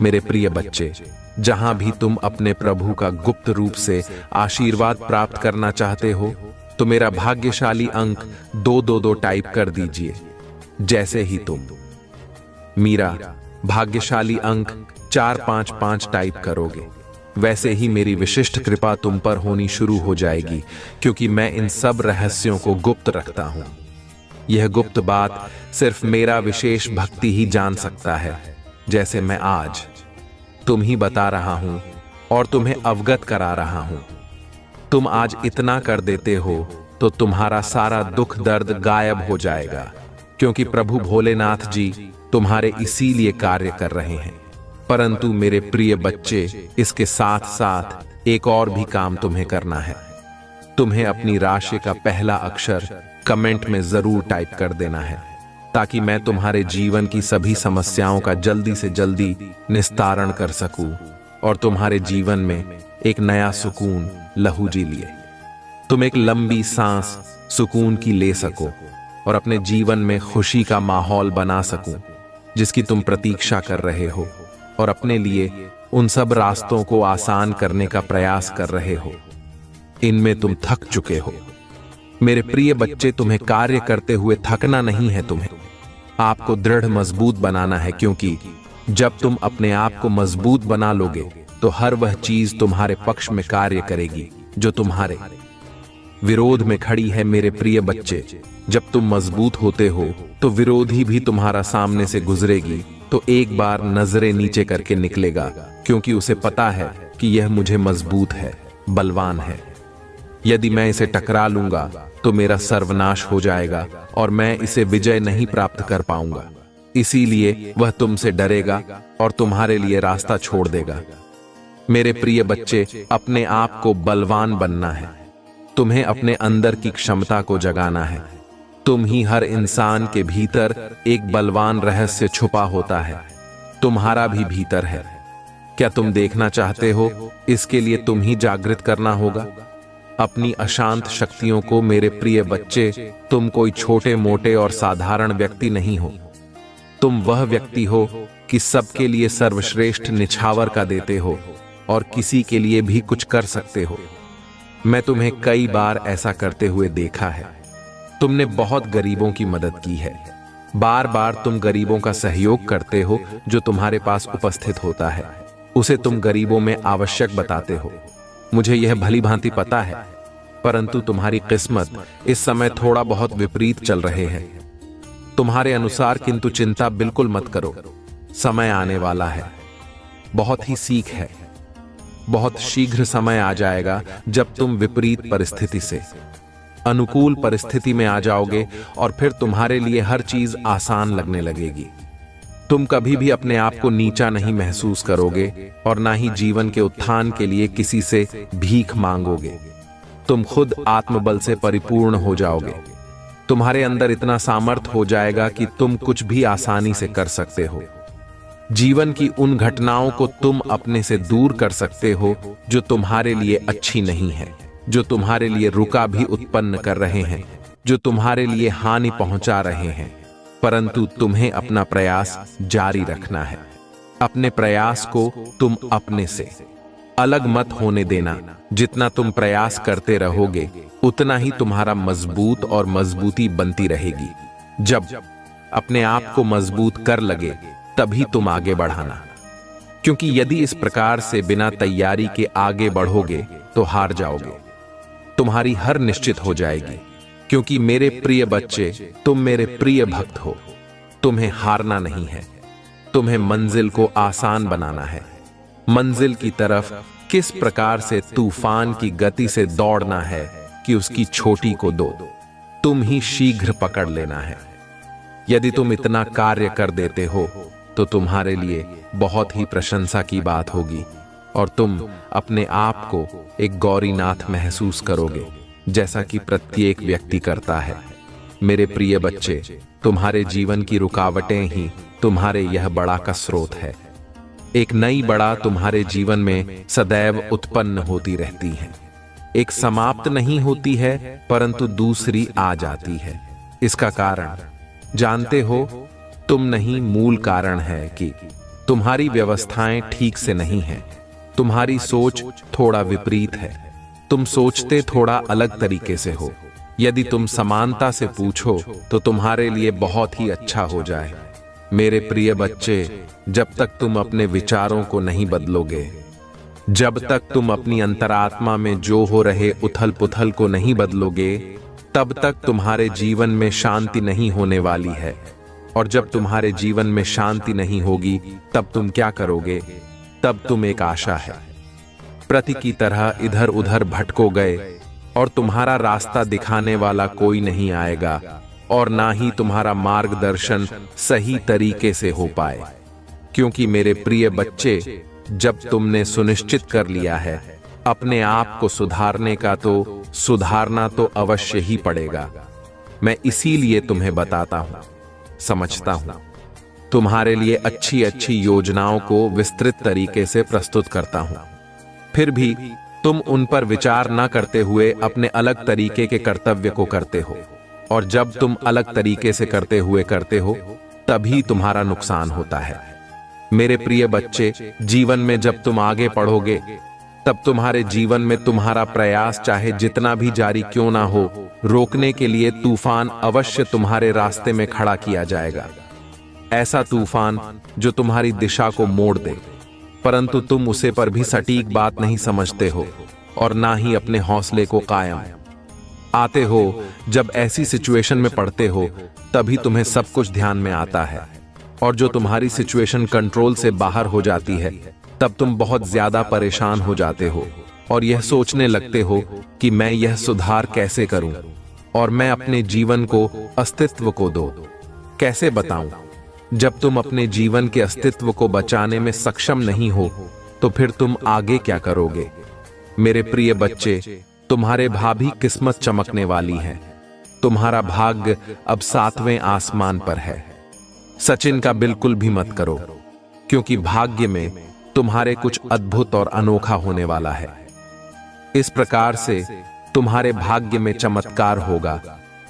मेरे प्रिय बच्चे, जहां भी तुम अपने प्रभु का गुप्त रूप से आशीर्वाद प्राप्त करना चाहते हो तो मेरा भाग्यशाली अंक 222 टाइप कर दीजिए। जैसे ही तुम मेरा भाग्यशाली अंक 455 टाइप करोगे, वैसे ही मेरी विशिष्ट कृपा तुम पर होनी शुरू हो जाएगी, क्योंकि मैं इन सब रहस्यों को गुप्त रखता हूं। यह गुप्त बात सिर्फ मेरा विशेष भक्ति ही जान सकता है, जैसे मैं आज तुम ही बता रहा हूं और तुम्हें अवगत करा रहा हूं। तुम आज इतना कर देते हो तो तुम्हारा सारा दुख दर्द गायब हो जाएगा, क्योंकि प्रभु भोलेनाथ जी तुम्हारे इसीलिए कार्य कर रहे हैं। परंतु मेरे प्रिय बच्चे, इसके साथ साथ एक और भी काम तुम्हें करना है। तुम्हें अपनी राशि का पहला अक्षर कमेंट में जरूर टाइप कर देना है, ताकि मैं तुम्हारे जीवन की सभी समस्याओं का जल्दी से जल्दी निस्तारण कर सकूं और तुम्हारे जीवन में एक नया सुकून लहू जी लिए। तुम एक लंबी सांस सुकून की ले सको और अपने जीवन में खुशी का माहौल बना सकूं जिसकी तुम प्रतीक्षा कर रहे हो और अपने लिए उन सब रास्तों को आसान करने का प्रयास कर रहे हो। इनमें तुम थक चुके हो। मेरे प्रिय बच्चे, तुम्हें कार्य करते हुए थकना नहीं है। तुम्हें आपको दृढ़ मजबूत बनाना है, क्योंकि जब तुम अपने आप को मजबूत बना लोगे तो हर वह चीज तुम्हारे पक्ष में कार्य करेगी जो तुम्हारे विरोध में खड़ी है। मेरे प्रिय बच्चे, जब तुम मजबूत होते हो तो विरोधी भी तुम्हारा सामने से गुजरेगी तो एक बार नजरें नीचे करके निकलेगा, क्योंकि उसे पता है कि यह मुझे मजबूत है, बलवान है। यदि मैं इसे टकरा लूंगा तो मेरा सर्वनाश हो जाएगा और मैं इसे विजय नहीं प्राप्त कर पाऊंगा। इसीलिए वह तुमसे डरेगा और तुम्हारे लिए रास्ता छोड़ देगा। मेरे प्रिय बच्चे, अपने आप को बलवान बनना है। तुम्हें अपने अंदर की क्षमता को जगाना है। तुम ही हर इंसान के भीतर एक बलवान रहस्य छुपा होता है, तुम्हारा भी भीतर है। क्या तुम देखना चाहते हो? इसके लिए तुम ही जागृत करना होगा अपनी अशांत शक्तियों को। मेरे प्रिय बच्चे, तुम कोई छोटे मोटे और साधारण व्यक्ति नहीं हो। तुम वह व्यक्ति हो कि सबके लिए सर्वश्रेष्ठ निछावर का देते हो और किसी के लिए भी कुछ कर सकते हो। मैं तुम्हें कई बार ऐसा करते हुए देखा है। तुमने बहुत गरीबों की मदद की है। बार बार तुम गरीबों का सहयोग करते हो। जो तुम्हारे पास उपस्थित होता है उसे तुम गरीबों में आवश्यक बताते हो। मुझे यह भली भांति पता है, परंतु तुम्हारी किस्मत इस समय थोड़ा बहुत विपरीत चल रहे हैं तुम्हारे अनुसार। किंतु चिंता बिल्कुल मत करो, समय आने वाला है। बहुत ही सीख है। बहुत शीघ्र समय आ जाएगा जब तुम विपरीत परिस्थिति से अनुकूल परिस्थिति में आ जाओगे और फिर तुम्हारे लिए हर चीज आसान लगने लगेगी। तुम कभी भी अपने आप को नीचा नहीं महसूस करोगे और ना ही जीवन के उत्थान के लिए किसी से भीख मांगोगे। तुम खुद आत्मबल से परिपूर्ण हो जाओगे। तुम्हारे अंदर इतना सामर्थ्य हो जाएगा कि तुम कुछ भी आसानी से कर सकते हो। जीवन की उन घटनाओं को तुम अपने से दूर कर सकते हो जो तुम्हारे लिए अच्छी नहीं है, जो तुम्हारे लिए रुका भी उत्पन्न कर रहे हैं, जो तुम्हारे लिए हानि पहुंचा रहे हैं। परंतु तुम्हें अपना प्रयास जारी रखना है। अपने प्रयास को तुम अपने से अलग मत होने देना। जितना तुम प्रयास करते रहोगे उतना ही तुम्हारा मजबूत और मजबूती बनती रहेगी। जब अपने आप को मजबूत कर लगे तभी तुम आगे बढ़ाना, क्योंकि यदि इस प्रकार से बिना तैयारी के आगे बढ़ोगे तो हार जाओगे। तुम्हारी हार निश्चित हो जाएगी, क्योंकि मेरे प्रिय बच्चे, तुम मेरे प्रिय भक्त हो। तुम्हें हारना नहीं है, तुम्हें मंजिल को आसान बनाना है। मंजिल की तरफ किस प्रकार से तूफान की गति से दौड़ना है कि उसकी छोटी को दो तुम ही शीघ्र पकड़ लेना है। यदि तुम इतना कार्य कर देते हो तो तुम्हारे लिए बहुत ही प्रशंसा की बात होगी और तुम अपने आप को एक गौरीनाथ महसूस करोगे, जैसा कि प्रत्येक व्यक्ति करता है। मेरे प्रिय बच्चे, तुम्हारे जीवन की रुकावटें ही तुम्हारे यह बड़ा का स्रोत है। एक नई बड़ा तुम्हारे जीवन में सदैव उत्पन्न होती रहती है। एक समाप्त नहीं होती है, परंतु दूसरी आ जाती है। इसका कारण जानते हो? तुम नहीं, मूल कारण है कि तुम्हारी व्यवस्थाएं ठीक से नहीं हैं। तुम्हारी सोच थोड़ा विपरीत है। तुम सोचते थोड़ा अलग तरीके से हो। यदि तुम समानता से पूछो तो तुम्हारे लिए बहुत ही अच्छा हो जाए। मेरे प्रिय बच्चे, जब तक तुम अपने विचारों को नहीं बदलोगे, जब तक तुम अपनी अंतरात्मा में जो हो रहे उथल पुथल को नहीं बदलोगे, तब तक तुम्हारे जीवन में शांति नहीं होने वाली है। और जब तुम्हारे जीवन में शांति नहीं होगी तब तुम क्या करोगे? तब तुम एक आशा है प्रति की तरह इधर उधर भटको गए और तुम्हारा रास्ता दिखाने वाला कोई नहीं आएगा और ना ही तुम्हारा मार्गदर्शन सही तरीके से हो पाए। क्योंकि मेरे प्रिय बच्चे, जब तुमने सुनिश्चित कर लिया है अपने आप को सुधारने का, तो सुधारना तो अवश्य ही पड़ेगा। मैं इसीलिए तुम्हें बताता हूं, समझता हूं, तुम्हारे लिए अच्छी अच्छी योजनाओं को विस्तृत तरीके से प्रस्तुत करता हूं। फिर भी तुम उन पर विचार न करते हुए अपने अलग तरीके के कर्तव्य को करते हो, और जब तुम अलग तरीके से करते हो तभी तुम्हारा नुकसान होता है। मेरे प्रिय बच्चे, जीवन में जब तुम आगे बढ़ोगे तब तुम्हारे जीवन में तुम्हारा प्रयास चाहे जितना भी जारी क्यों ना हो, रोकने के लिए तूफान अवश्य तुम्हारे रास्ते में खड़ा किया जाएगा। ऐसा तूफान जो तुम्हारी दिशा को मोड़ दे, परंतु तुम उसे पर भी सटीक बात नहीं समझते हो और ना ही अपने हौसले को कायम आते हो। जब ऐसी सिचुएशन में पड़ते हो तभी तुम्हें सब कुछ ध्यान में आता है, और जो तुम्हारी सिचुएशन कंट्रोल से बाहर हो जाती है तब तुम बहुत ज्यादा परेशान हो जाते हो और यह सोचने लगते हो कि मैं यह सुधार कैसे करूं और मैं अपने जीवन को अस्तित्व को दो कैसे बताऊं। जब तुम अपने जीवन के अस्तित्व को बचाने में सक्षम नहीं हो तो फिर तुम आगे क्या करोगे। मेरे प्रिय बच्चे, तुम्हारे भावी किस्मत चमकने वाली है। तुम्हारा भाग्य अब 7वें आसमान पर है। सचिन का बिल्कुल भी मत करो, क्योंकि भाग्य में तुम्हारे कुछ अद्भुत और अनोखा होने वाला है। इस प्रकार से तुम्हारे भाग्य में चमत्कार होगा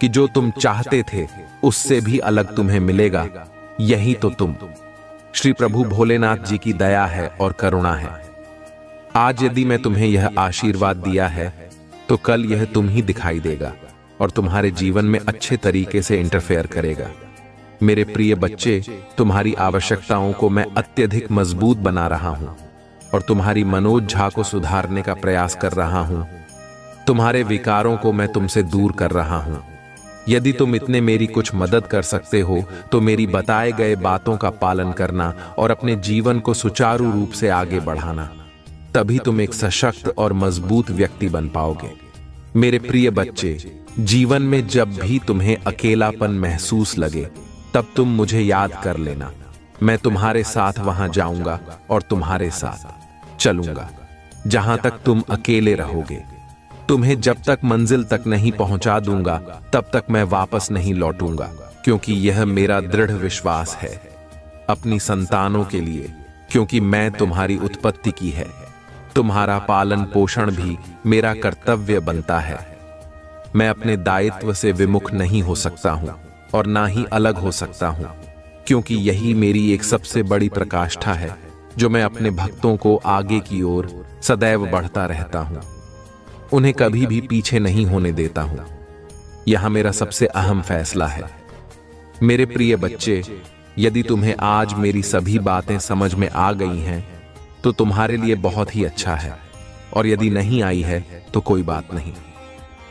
कि जो तुम चाहते थे उससे भी अलग तुम्हें मिलेगा। यही तो तुम श्री प्रभु भोलेनाथ जी की दया है और करुणा है। आज यदि मैं तुम्हें यह आशीर्वाद दिया है तो कल यह तुम ही दिखाई देगा और तुम्हारे जीवन में अच्छे तरीके से इंटरफेयर करेगा। मेरे प्रिय बच्चे, तुम्हारी आवश्यकताओं को मैं अत्यधिक मजबूत बना रहा हूं और तुम्हारी मनोज्झा को सुधारने का प्रयास कर रहा हूं। तुम्हारे विकारों को मैं तुमसे दूर कर रहा हूं। यदि तुम इतने मेरी कुछ मदद कर सकते हो तो मेरी बताए गए बातों का पालन करना और अपने जीवन को सुचारू रूप से आगे बढ़ाना, तभी तुम एक सशक्त और मजबूत व्यक्ति बन पाओगे। मेरे प्रिय बच्चे, जीवन में जब भी तुम्हें अकेलापन महसूस लगे तब तुम मुझे याद कर लेना। मैं तुम्हारे साथ वहां जाऊंगा और तुम्हारे साथ चलूंगा जहां तक तुम अकेले रहोगे। तुम्हें जब तक मंजिल तक नहीं पहुंचा दूंगा तब तक मैं वापस नहीं लौटूंगा, क्योंकि यह मेरा दृढ़ विश्वास है अपनी संतानों के लिए, क्योंकि मैं तुम्हारी उत्पत्ति की है। तुम्हारा पालन पोषण भी मेरा कर्तव्य बनता है। मैं अपने दायित्व से विमुख नहीं हो सकता हूं और ना ही अलग हो सकता हूं, क्योंकि यही मेरी एक सबसे बड़ी प्रकाष्ठा है जो मैं अपने भक्तों को आगे की ओर सदैव बढ़ता रहता हूं, उन्हें कभी भी पीछे नहीं होने देता हूं। यह मेरा सबसे अहम फैसला है। मेरे प्रिय बच्चे, यदि तुम्हें आज मेरी सभी बातें समझ में आ गई हैं तो तुम्हारे लिए बहुत ही अच्छा है, और यदि नहीं आई है तो कोई बात नहीं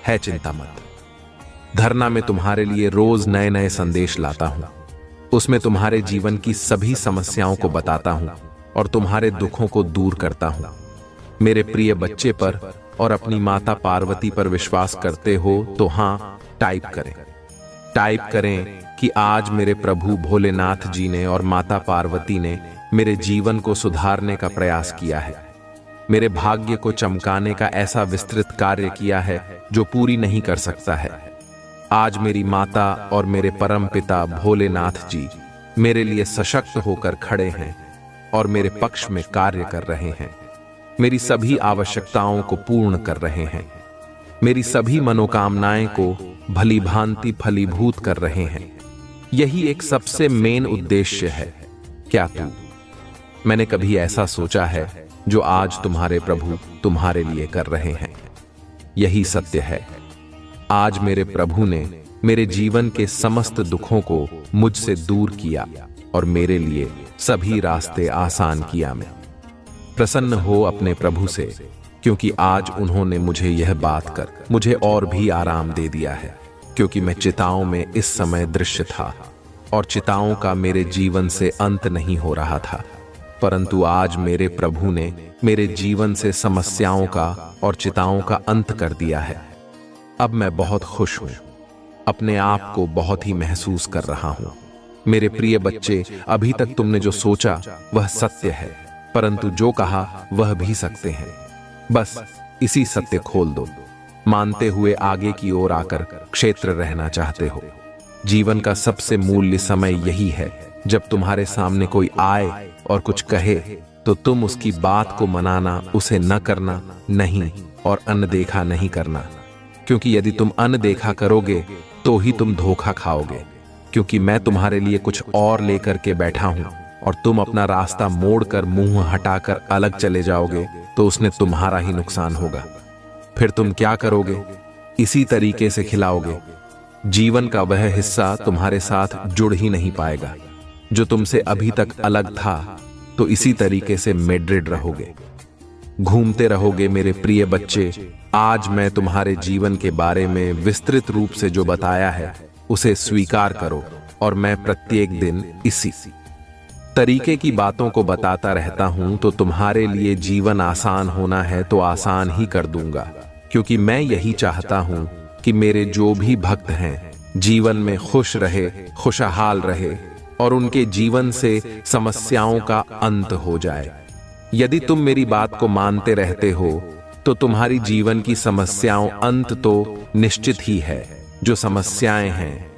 है, चिंता मत। धरना में तुम्हारे लिए रोज नए नए संदेश लाता हूं। उसमें तुम्हारे जीवन की सभी समस्याओं को बताता हूं और तुम्हारे दुखों को दूर करता हूं। मेरे प्रिय बच्चे पर और अपनी माता पार्वती पर विश्वास करते हो तो हां टाइप करें कि आज मेरे प्रभु भोलेनाथ जी ने और माता पार्वती ने मेरे जीवन को सुधारने का प्रयास किया है, मेरे भाग्य को चमकाने का ऐसा विस्तृत कार्य किया है जो पूरी नहीं कर सकता है। आज मेरी माता और मेरे परम पिता भोलेनाथ जी मेरे लिए सशक्त होकर खड़े हैं और मेरे पक्ष में कार्य कर रहे हैं। मेरी सभी आवश्यकताओं को पूर्ण कर रहे हैं। मेरी सभी मनोकामनाएं को भली भांति फलीभूत कर रहे हैं। यही एक सबसे मेन उद्देश्य है। क्या तू मैंने कभी ऐसा सोचा है जो आज तुम्हारे प्रभु तुम्हारे लिए कर रहे हैं? यही सत्य है। आज मेरे प्रभु ने मेरे जीवन के समस्त दुखों को मुझसे दूर किया और मेरे लिए सभी रास्ते आसान किया। मैं प्रसन्न हो अपने प्रभु से, क्योंकि आज उन्होंने मुझे यह बात कर मुझे और भी आराम दे दिया है, क्योंकि मैं चिताओं में इस समय दृश्य था और चिताओं का मेरे जीवन से अंत नहीं हो रहा था, परंतु आज मेरे प्रभु ने मेरे जीवन से समस्याओं का और चिताओं का अंत कर दिया है। अब मैं बहुत खुश हूं, अपने आप को बहुत ही महसूस कर रहा हूं। मेरे प्रिय बच्चे, अभी तक तुमने जो सोचा वह सत्य है, परंतु जो कहा वह भी सत्य है। बस इसी सत्य खोल दो, मानते हुए आगे की ओर आकर क्षेत्र रहना चाहते हो। जीवन का सबसे मूल्य समय यही है जब तुम्हारे सामने कोई आए और कुछ कहे तो तुम उसकी बात को मनाना, उसे न करना नहीं और अनदेखा नहीं करना, क्योंकि यदि तुम अनदेखा करोगे तो ही तुम धोखा खाओगे, क्योंकि मैं तुम्हारे लिए कुछ और लेकर के बैठा हूं और तुम अपना रास्ता मोड़कर मुंह हटाकर अलग चले जाओगे तो उसने तुम्हारा ही नुकसान होगा। फिर तुम क्या करोगे? इसी तरीके से खिलाओगे। जीवन का वह हिस्सा तुम्हारे साथ जुड़ ही नहीं पाएगा। जो तुमसे अभी तक अलग था, तो इसी तरीके से मैड्रिड रहोगे, घूमते रहोगे। मेरे प्रिय बच्चे, आज मैं तुम्हारे जीवन के बारे में विस्तृत रूप से जो बताया है उसे स्वीकार करो, और मैं प्रत्येक दिन इसी तरीके की बातों को बताता रहता हूं। तो तुम्हारे लिए जीवन आसान होना है तो आसान ही कर दूंगा, क्योंकि मैं यही चाहता हूं कि मेरे जो भी भक्त हैं जीवन में खुश रहे, खुशहाल रहे, और उनके जीवन से समस्याओं का अंत हो जाए। यदि तुम मेरी बात को मानते रहते हो तो तुम्हारी जीवन की समस्याओं अंत तो निश्चित ही है। जो समस्याएं हैं